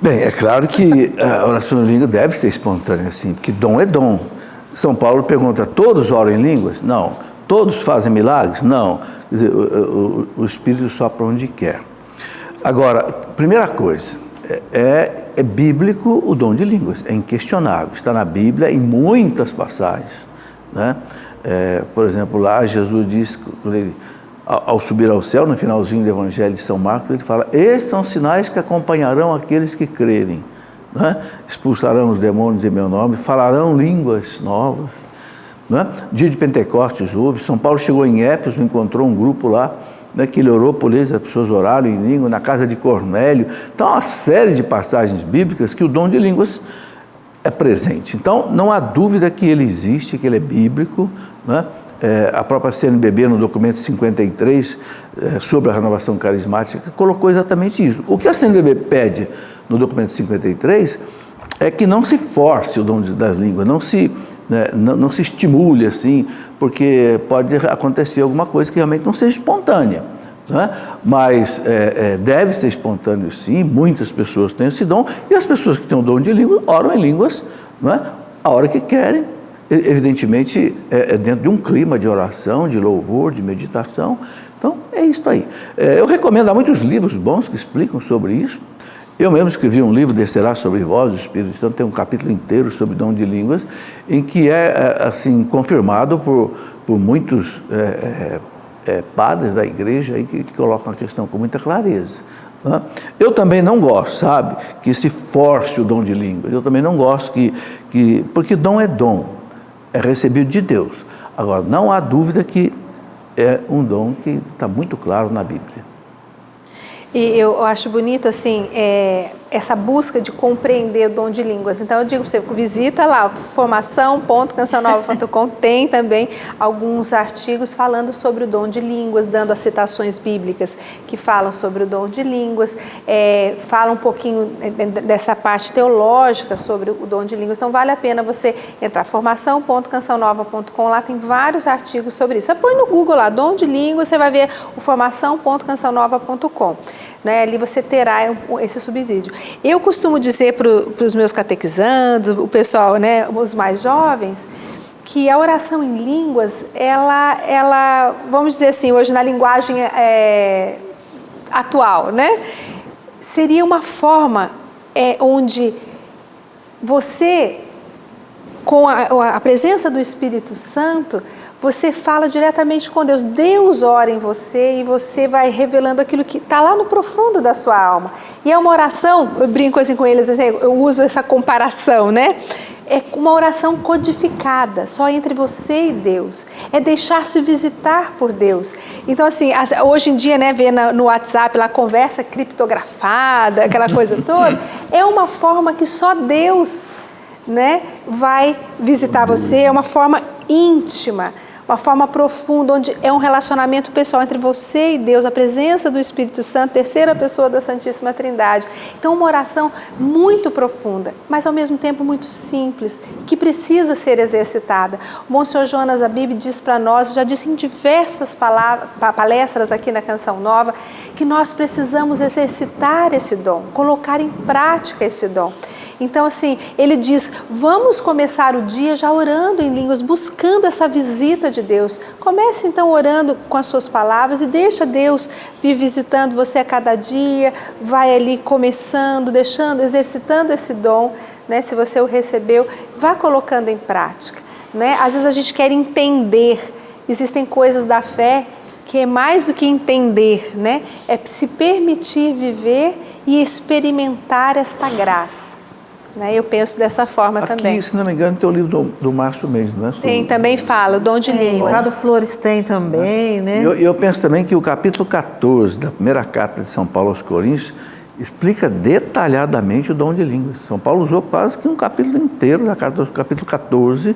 C: Bem, é claro que a oração em língua deve ser espontânea, sim, porque dom é dom. São Paulo pergunta, todos oram em línguas? Não. Todos fazem milagres? Não. Quer dizer, o Espírito sopra onde quer. Agora, primeira coisa, é bíblico o dom de línguas, é inquestionável, está na Bíblia em muitas passagens, né? Por exemplo, lá Jesus diz, quando ele, ao subir ao céu, no finalzinho do Evangelho de São Marcos, ele fala: esses são sinais que acompanharão aqueles que crerem, né? Expulsarão os demônios em meu nome, falarão línguas novas, né? Dia de Pentecostes houve, São Paulo chegou em Éfeso, encontrou um grupo lá, né, que ele orou por eles, as pessoas oraram em língua, na casa de Cornélio. Então, há uma série de passagens bíblicas que o dom de línguas é presente. Então, não há dúvida que ele existe, que ele é bíblico, né? A própria CNBB, no documento 53, sobre a renovação carismática, colocou exatamente isso. O que a CNBB pede no documento 53 é que não se force o dom das línguas, não se estimule assim, porque pode acontecer alguma coisa que realmente não seja espontânea, né? Mas deve ser espontâneo sim, muitas pessoas têm esse dom, e as pessoas que têm o dom de língua oram em línguas, né, a hora que querem, evidentemente dentro de um clima de oração, de louvor, de meditação. Então é isso aí. Eu recomendo, há muitos livros bons que explicam sobre isso. Eu mesmo escrevi um livro, Descerá sobre vós, o Espírito Santo, tem um capítulo inteiro sobre dom de línguas, em que assim, confirmado por muitos padres da igreja aí, que colocam a questão com muita clareza, né? Eu também não gosto, sabe, que se force o dom de línguas. Eu também não gosto porque dom é dom, é recebido de Deus. Agora, não há dúvida que é um dom que está muito claro na Bíblia.
D: E eu acho bonito, assim, essa busca de compreender o dom de línguas. Então, eu digo para você, visita lá, formação.cancionova.com, tem também alguns artigos falando sobre o dom de línguas, dando as citações bíblicas que falam sobre o dom de línguas, fala um pouquinho dessa parte teológica sobre o dom de línguas. Então, vale a pena você entrar, formação.cancionova.com, lá tem vários artigos sobre isso. Você põe no Google lá, dom de línguas, você vai ver o formação.cancionova.com. Né, ali você terá esse subsídio. Eu costumo dizer para os meus catequizandos, o pessoal, né, os mais jovens, que a oração em línguas, ela, vamos dizer assim, hoje na linguagem atual, né? Seria uma forma onde você, com a presença do Espírito Santo, você fala diretamente com Deus. Deus ora em você e você vai revelando aquilo que está lá no profundo da sua alma. E é uma oração, eu brinco assim com eles, eu uso essa comparação, né? É uma oração codificada, só entre você e Deus. É deixar-se visitar por Deus. Então, assim, hoje em dia, né, ver no WhatsApp lá conversa criptografada, aquela coisa toda, é uma forma que só Deus, né, vai visitar você, é uma forma íntima, uma forma profunda, onde é um relacionamento pessoal entre você e Deus, a presença do Espírito Santo, terceira pessoa da Santíssima Trindade. Então, uma oração muito profunda, mas ao mesmo tempo muito simples, que precisa ser exercitada. O Monsenhor Jonas Abib diz para nós, já disse em diversas palestras aqui na Canção Nova, que nós precisamos exercitar esse dom, colocar em prática esse dom. Então, assim, ele diz, vamos começar o dia já orando em línguas, buscando essa visita de Deus. Comece, então, orando com as suas palavras e deixa Deus vir visitando você a cada dia, vai ali começando, exercitando esse dom, né? Se você o recebeu, vá colocando em prática, né? Às vezes a gente quer entender, existem coisas da fé que é mais do que entender, né? É se permitir viver e experimentar esta graça. Eu penso dessa forma
C: aqui,
D: também.
C: Se não me engano, tem o livro do Márcio Mendes, não é?
D: Tem, também fala, o Dom de Línguas.
B: Prado Flores tem também, né?
C: Eu penso também que o capítulo 14 da primeira carta de São Paulo aos Coríntios explica detalhadamente o dom de línguas. São Paulo usou quase que um capítulo inteiro da carta do capítulo 14,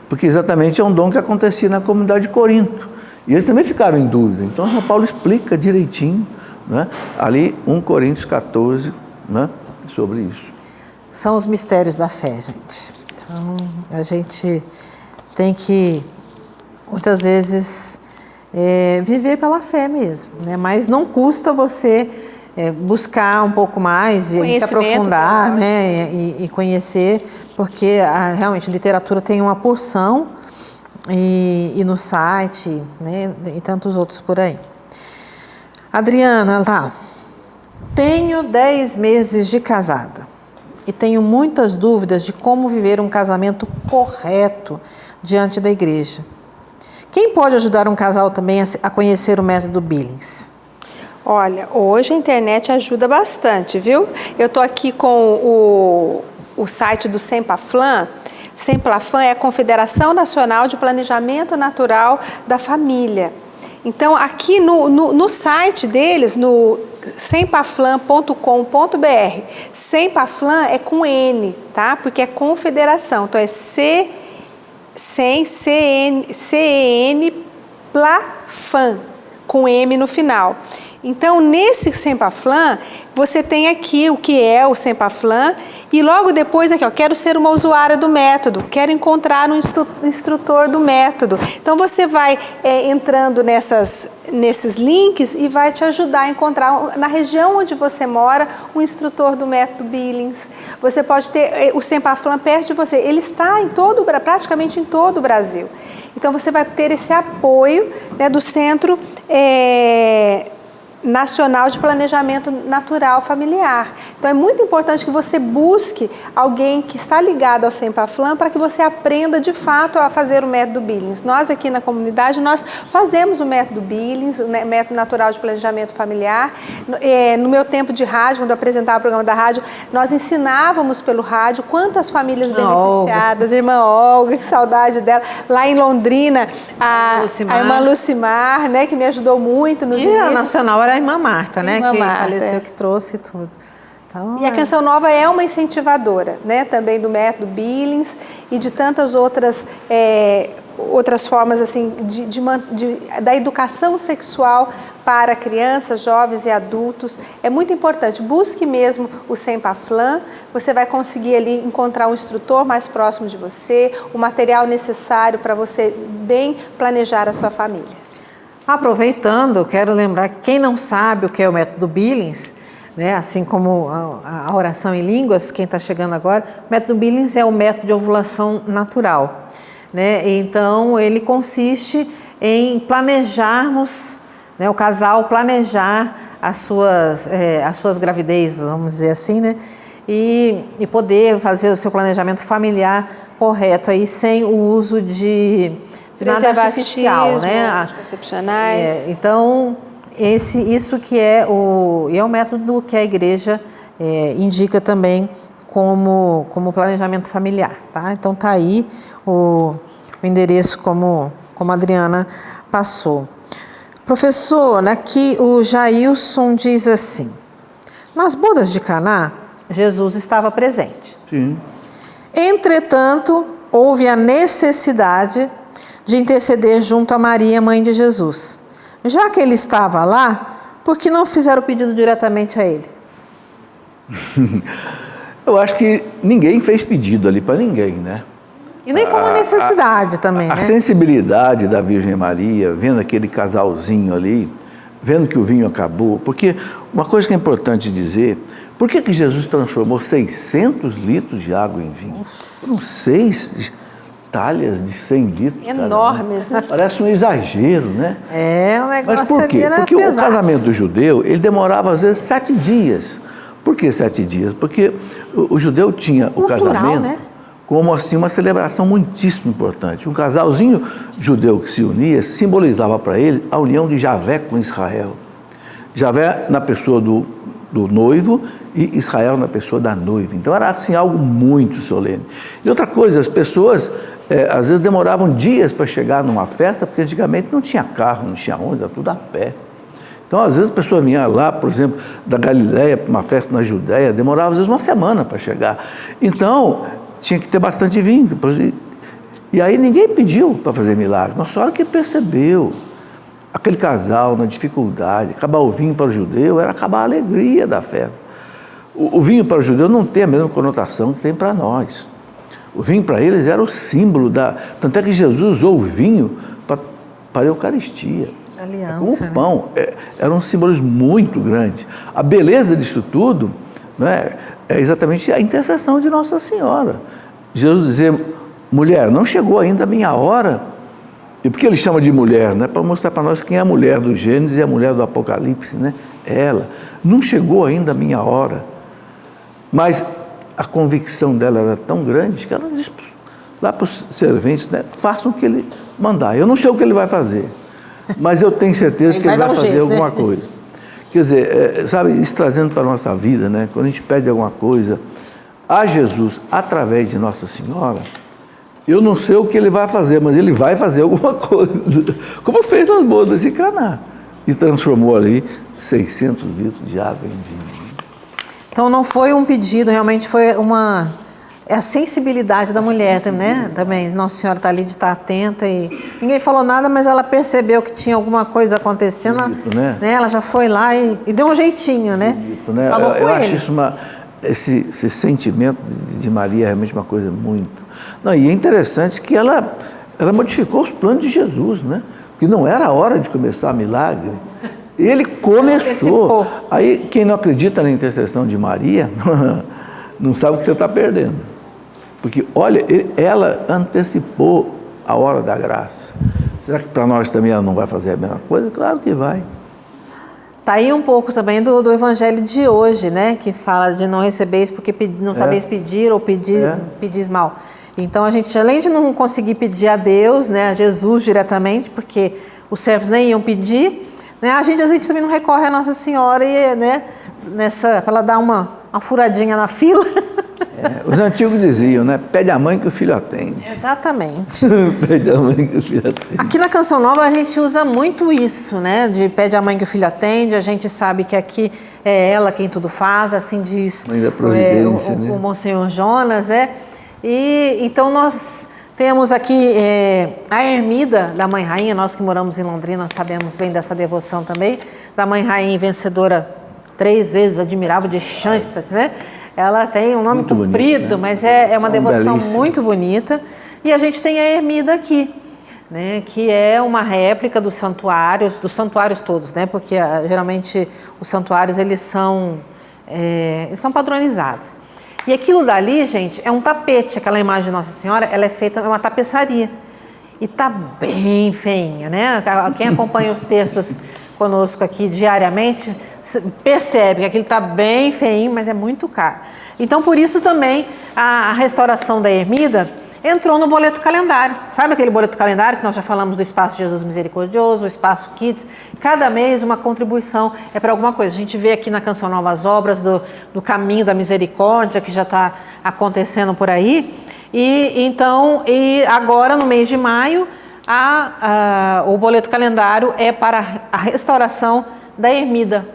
C: porque exatamente é um dom que acontecia na comunidade de Corinto. E eles também ficaram em dúvida. Então, São Paulo explica direitinho, né? Ali 1 Coríntios 14, né? Sobre isso.
B: São os mistérios da fé, gente. Então, a gente tem que, muitas vezes, viver pela fé mesmo, né? Mas não custa você buscar um pouco mais e se aprofundar, né? E conhecer, porque realmente a literatura tem uma porção e no site, né? E tantos outros por aí. Adriana, tá. Tenho 10 meses de casada. E tenho muitas dúvidas de como viver um casamento correto diante da igreja. Quem pode ajudar um casal também a conhecer o método Billings?
D: Olha, hoje a internet ajuda bastante, viu? Eu estou aqui com o site do Sempaflam. Sempaflam é a Confederação Nacional de Planejamento Natural da Família. Então, aqui no site deles, no sempaflam.com.br, Sempaflam é com N, tá? Porque é confederação, então é C-E-N, Plafam, com M no final. Então, nesse Sempaflam, você tem aqui o que é o Sempaflam e logo depois aqui, ó, quero ser uma usuária do método, quero encontrar um instrutor do método. Então, você vai entrando nesses links e vai te ajudar a encontrar, na região onde você mora, um instrutor do método Billings. Você pode ter o Sempaflam perto de você. Ele está praticamente em todo o Brasil. Então, você vai ter esse apoio, né, do Centro Nacional de Planejamento Natural Familiar. Então, é muito importante que você busque alguém que está ligado ao Sempaflam para que você aprenda, de fato, a fazer o método Billings. Nós, aqui na comunidade, nós fazemos o método Billings, o método natural de planejamento familiar. No meu tempo de rádio, quando eu apresentava o programa da rádio, nós ensinávamos pelo rádio quantas famílias beneficiadas. Irmã Olga, que saudade dela. Lá em Londrina, a irmã Lucimar, né, que me ajudou muito nos inícios.
B: E a Nacional era a irmã Marta, né?
D: Irmã
B: que
D: Marta,
B: faleceu, que trouxe tudo. Então,
D: e a Canção Nova é uma incentivadora, né? Também do método Billings e de tantas outras formas assim, da educação sexual para crianças, jovens e adultos. É muito importante. Busque mesmo o Sempaflam. Você vai conseguir ali encontrar um instrutor mais próximo de você, o material necessário para você bem planejar a sua família.
B: Aproveitando, quero lembrar que quem não sabe o que é o método Billings, né, assim como a oração em línguas, quem está chegando agora, o método Billings é o método de ovulação natural. né? Então, ele consiste em planejarmos, né, o casal planejar as suas gravidezes, vamos dizer assim, né? E poder fazer o seu planejamento familiar correto aí, sem o uso de nada artificial, né?
D: Anticoncepcionais.
B: Então, isso que é o método que a igreja indica também como planejamento familiar, tá? Então tá aí o endereço como a Adriana passou. Professor, aqui o Jailson diz assim: nas bodas de Caná, Jesus estava presente.
C: Sim.
B: Entretanto, houve a necessidade de interceder junto a Maria, mãe de Jesus. Já que ele estava lá, por que não fizeram o pedido diretamente a ele?
C: Eu acho que ninguém fez pedido ali para ninguém, né?
B: E nem como necessidade também, né?
C: A sensibilidade da Virgem Maria, vendo aquele casalzinho ali, vendo que o vinho acabou, porque uma coisa que é importante dizer, por que Jesus transformou 600 litros de água em vinho? Foram 6 talhas de 100 litros.
D: Enormes, né?
C: Parece um exagero, né?
B: Um negócio.
C: Mas por quê? Porque
B: pesado.
C: o casamento judeu, ele demorava às vezes 7 dias. Por que 7 dias? Porque o judeu tinha
B: cultural,
C: o casamento,
B: né?
C: Como assim uma celebração muitíssimo importante. Um casalzinho judeu que se unia simbolizava para ele a união de Javé com Israel. Javé na pessoa do noivo e Israel na pessoa da noiva. Então era assim algo muito solene. E outra coisa, as pessoas às vezes demoravam dias para chegar numa festa, porque antigamente não tinha carro, não tinha onda, tudo a pé. Então, às vezes, a pessoa vinha lá, por exemplo, da Galileia para uma festa na Judéia, demorava às vezes uma semana para chegar. Então, tinha que ter bastante vinho. E aí ninguém pediu para fazer milagre. Nossa Senhora que percebeu aquele casal na dificuldade. Acabar o vinho para o judeu era acabar a alegria da festa. O vinho para o judeu não tem a mesma conotação que tem para nós. O vinho para eles era o símbolo da... Tanto é que Jesus usou o vinho para a Eucaristia.
B: Aliança,
C: Como o pão. Era um símbolo muito grande. A beleza disso tudo, né, é exatamente a intercessão de Nossa Senhora. Jesus dizia: mulher, não chegou ainda a minha hora. E por que ele chama de mulher? Né? Para mostrar para nós quem é a mulher do Gênesis e a mulher do Apocalipse. Né? Ela. Não chegou ainda a minha hora. Mas a convicção dela era tão grande que ela disse lá para os serventes, né, façam o que ele mandar. Eu não sei o que ele vai fazer, mas eu tenho certeza que ele vai fazer alguma coisa. Quer dizer, sabe, isso trazendo para a nossa vida, né? Quando a gente pede alguma coisa a Jesus através de Nossa Senhora, eu não sei o que ele vai fazer, mas ele vai fazer alguma coisa, como fez nas bodas de Caná, e transformou ali 600 litros de água em vinho.
B: Então não foi um pedido, realmente foi a sensibilidade da mulher, né? Também Nossa Senhora está ali de estar atenta e ninguém falou nada, mas ela percebeu que tinha alguma coisa acontecendo, bonito, né? Ela já foi lá e deu um jeitinho, né?
C: Bonito, né?
B: Falou com
C: eu
B: ele.
C: acho isso esse sentimento de Maria é realmente uma coisa muito... Não, e é interessante que ela modificou os planos de Jesus, né? Porque não era a hora de começar milagre. Ele começou. Aí, quem não acredita na intercessão de Maria, não sabe o que você está perdendo. Porque, olha, ela antecipou a hora da graça. Será que para nós também ela não vai fazer a mesma coisa? Claro que vai.
B: Está aí um pouco também do evangelho de hoje, né? Que fala de não recebeis porque não sabeis pedir ou pedis mal. Então, a gente, além de não conseguir pedir a Deus, né, a Jesus diretamente, porque os servos nem iam pedir, né, a gente também não recorre a Nossa Senhora e, né, para ela dar uma furadinha na fila.
C: Os antigos diziam, né? Pede a mãe que o filho atende.
B: Exatamente.
C: Pede a mãe que o filho atende.
B: Aqui na Canção Nova a gente usa muito isso, né? De pede a mãe que o filho atende. A gente sabe que aqui é ela quem tudo faz, assim diz
C: mãe da providência, né?
B: O Monsenhor Jonas, né? E então nós temos aqui a ermida da Mãe Rainha. Nós que moramos em Londrina sabemos bem dessa devoção também. Da Mãe Rainha vencedora 3 vezes, admirável de Schanstatt, né? Ela tem um nome muito comprido, bonito, né? Mas é uma devoção belíssima, muito bonita. E a gente tem a ermida aqui, né? Que é uma réplica dos santuários todos, né? Porque geralmente os santuários eles são padronizados. E aquilo dali, gente, é um tapete. Aquela imagem de Nossa Senhora, ela é feita, é uma tapeçaria. E tá bem feinha, né? Quem acompanha os textos conosco aqui diariamente percebe que aquilo tá bem feinho, mas é muito caro. Então, por isso também a restauração da ermida entrou no boleto calendário. Sabe aquele boleto calendário que nós já falamos do Espaço Jesus Misericordioso, o Espaço Kids? Cada mês uma contribuição é para alguma coisa. A gente vê aqui na Canção Novas Obras do Caminho da Misericórdia, que já está acontecendo por aí. E agora, no mês de maio, o boleto calendário é para a restauração da ermida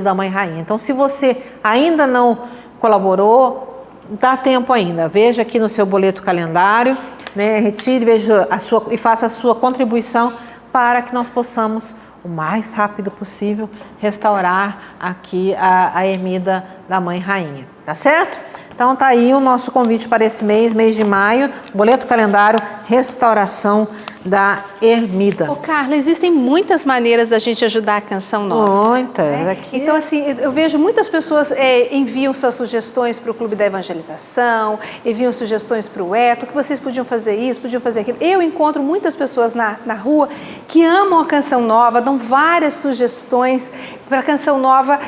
B: da Mãe Rainha. Então, se você ainda não colaborou, dá tempo ainda. Veja aqui no seu boleto calendário, né? Retire, veja e faça a sua contribuição para que nós possamos, o mais rápido possível, restaurar aqui a ermida da Mãe Rainha. Tá certo? Então tá aí o nosso convite para esse mês de maio, boleto calendário, restauração da ermida.
D: Ô Carla, existem muitas maneiras da gente ajudar a Canção Nova.
B: Muitas.
D: Né?
B: Aqui...
D: Então, assim, eu vejo muitas pessoas enviam suas sugestões para o Clube da Evangelização, enviam sugestões para o Eto, que vocês podiam fazer isso, podiam fazer aquilo. Eu encontro muitas pessoas na rua que amam a Canção Nova, dão várias sugestões para a Canção Nova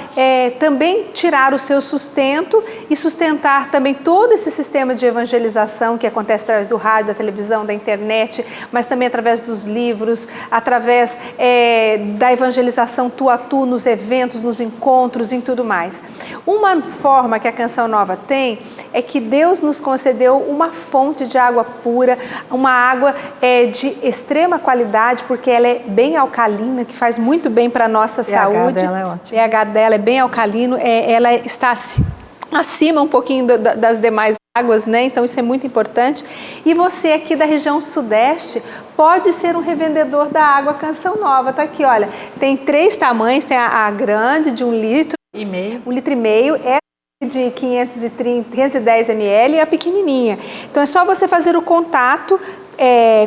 D: também tirar o seu sustento e sustentar também todo esse sistema de evangelização que acontece através do rádio, da televisão, da internet, mas também através dos livros, através da evangelização tu a tu, nos eventos, nos encontros, em tudo mais. Uma forma que a Canção Nova tem é que Deus nos concedeu uma fonte de água pura, uma água de extrema qualidade, porque ela é bem alcalina, que faz muito bem para a nossa saúde.
B: Dela é ótimo.
D: O pH dela é bem alcalino, ela está acima um pouquinho das demais águas, né? Então isso é muito importante. E você aqui da região sudeste pode ser um revendedor da água Canção Nova. Tá aqui, olha, tem 3 tamanhos, tem a grande de 1,5 litro, 1,5 litro, é de 510 ml e a pequenininha. Então é só você fazer o contato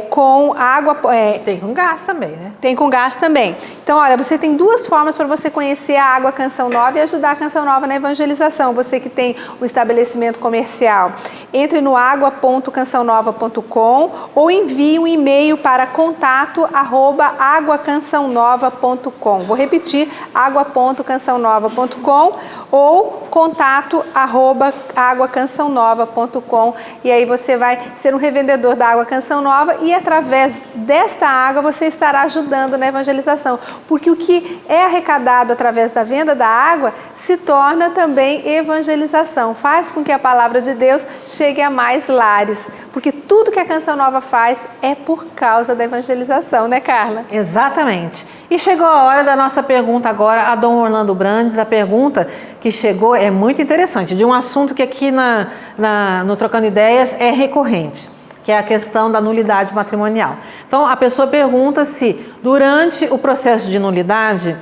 D: com água...
B: Tem com gás também, né?
D: Tem com gás também. Então, olha, você tem 2 formas para você conhecer a água Canção Nova e ajudar a Canção Nova na evangelização. Você que tem o estabelecimento comercial, entre no agua.cançãonova.com ou envie um e-mail para contato@aguacançãonova.com. Vou repetir, agua.cançãonova.com ou contato@aguacançãonova.com, e aí você vai ser um revendedor da água Canção Nova e através desta água você estará ajudando na evangelização, porque o que é arrecadado através da venda da água se torna também evangelização, faz com que a palavra de Deus chegue a mais lares, porque tudo que a Canção Nova faz é por causa da evangelização, né, Carla?
B: Exatamente. E chegou a hora da nossa pergunta agora a Dom Orlando Brandes. A pergunta que chegou é muito interessante, de um assunto que aqui no Trocando Ideias é recorrente, que é a questão da nulidade matrimonial. Então, a pessoa pergunta se, durante o processo de nulidade,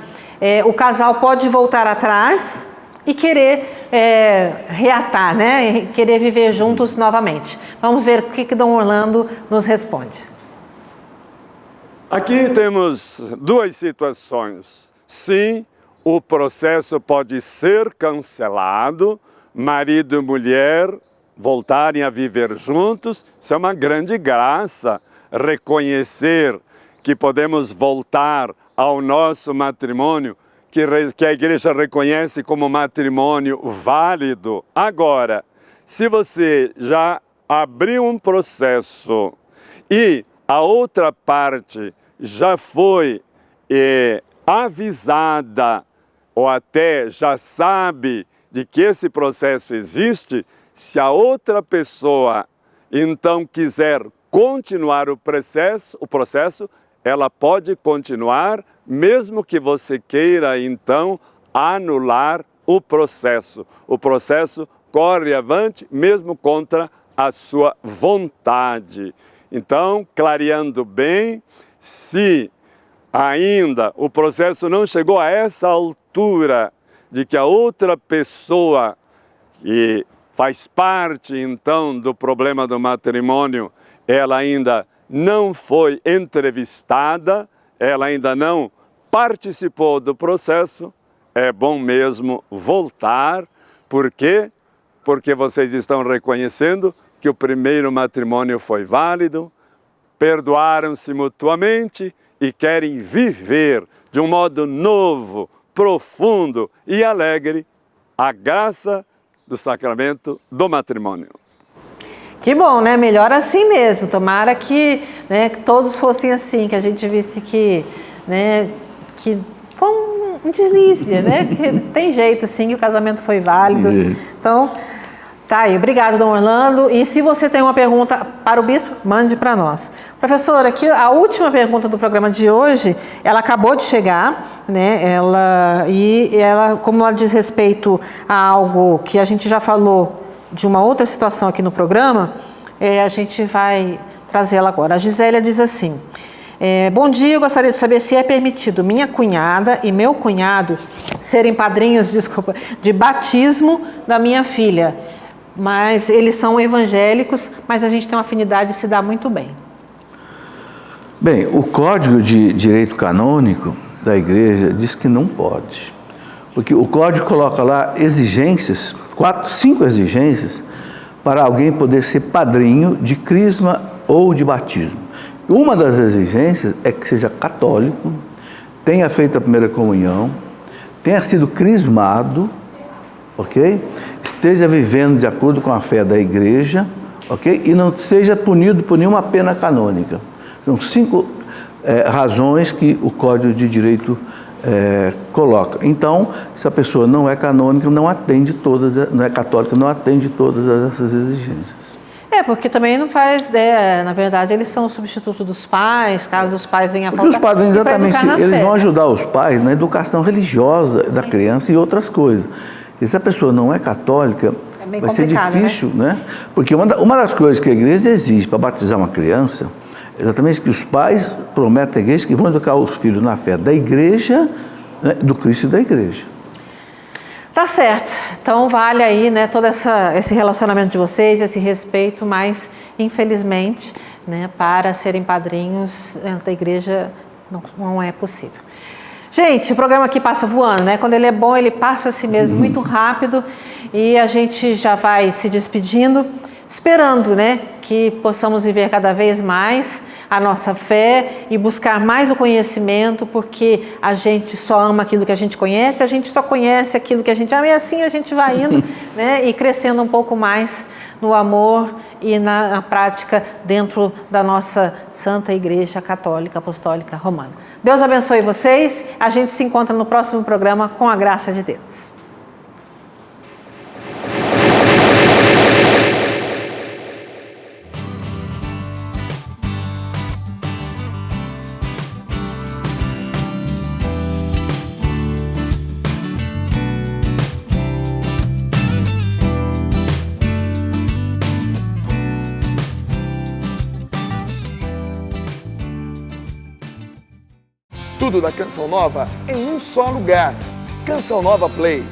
B: o casal pode voltar atrás e querer reatar, né? Querer viver juntos novamente. Vamos ver o que Dom Orlando nos responde.
E: Aqui temos 2 situações. Sim, o processo pode ser cancelado, marido e mulher voltarem a viver juntos. Isso é uma grande graça, reconhecer que podemos voltar ao nosso matrimônio, que a igreja reconhece como matrimônio válido. Agora, se você já abriu um processo e a outra parte já foi avisada ou até já sabe de que esse processo existe, se a outra pessoa então quiser continuar o processo, ela pode continuar, mesmo que você queira então anular o processo. O processo corre avante mesmo contra a sua vontade. Então, clareando bem, se ainda o processo não chegou a essa altura de que a outra pessoa, que faz parte então do problema do matrimônio, ela ainda não foi entrevistada, ela ainda não participou do processo, é bom mesmo voltar, porque porque vocês estão reconhecendo que o primeiro matrimônio foi válido, perdoaram-se mutuamente e querem viver de um modo novo, profundo e alegre a graça do sacramento do matrimônio.
B: Que bom, né? Melhor assim mesmo. Tomara que, né, que todos fossem assim, que a gente visse que, né, que foi um deslize, né? Que tem jeito sim, que o casamento foi válido. Então, tá aí. Obrigado, Dom Orlando. E se você tem uma pergunta para o bispo, mande para nós. Professora, aqui a última pergunta do programa de hoje, ela acabou de chegar, né? Ela, como ela diz respeito a algo que a gente já falou de uma outra situação aqui no programa, a gente vai trazê-la agora. A Gisélia diz assim: bom dia, eu gostaria de saber se é permitido minha cunhada e meu cunhado serem padrinhos, de batismo da minha filha. Mas eles são evangélicos, mas a gente tem uma afinidade e se dá muito bem.
C: Bem, o Código de Direito Canônico da Igreja diz que não pode. Porque o Código coloca lá exigências, 5 exigências, para alguém poder ser padrinho de crisma ou de batismo. Uma das exigências é que seja católico, tenha feito a primeira comunhão, tenha sido crismado, ok? Esteja vivendo de acordo com a fé da igreja, ok? E não seja punido por nenhuma pena canônica. São 5 razões que o Código de Direito coloca. Então, se a pessoa não é canônica, não é católica, não atende todas essas exigências.
B: Porque também não faz, na verdade, eles são o substituto dos pais, caso os pais venham a faltar.
C: Porque os padrinhos, exatamente, eles vão ajudar os pais na educação religiosa da criança e outras coisas. E se a pessoa não é católica, vai ser difícil, né? Porque uma das coisas que a igreja exige para batizar uma criança é exatamente que os pais prometem à igreja que vão educar os filhos na fé da igreja, né, do Cristo e da igreja.
B: Tá certo. Então vale aí, né, todo esse relacionamento de vocês, esse respeito, mas infelizmente, né, para serem padrinhos da igreja não é possível. Gente, o programa aqui passa voando, né? Quando ele é bom, ele passa assim mesmo, muito rápido, e a gente já vai se despedindo, esperando, né, que possamos viver cada vez mais a nossa fé e buscar mais o conhecimento, porque a gente só ama aquilo que a gente conhece, a gente só conhece aquilo que a gente ama, e assim a gente vai indo, né, e crescendo um pouco mais no amor e na prática dentro da nossa Santa Igreja Católica Apostólica Romana. Deus abençoe vocês. A gente se encontra no próximo programa com a graça de Deus.
A: Tudo da Canção Nova em um só lugar. Canção Nova Play.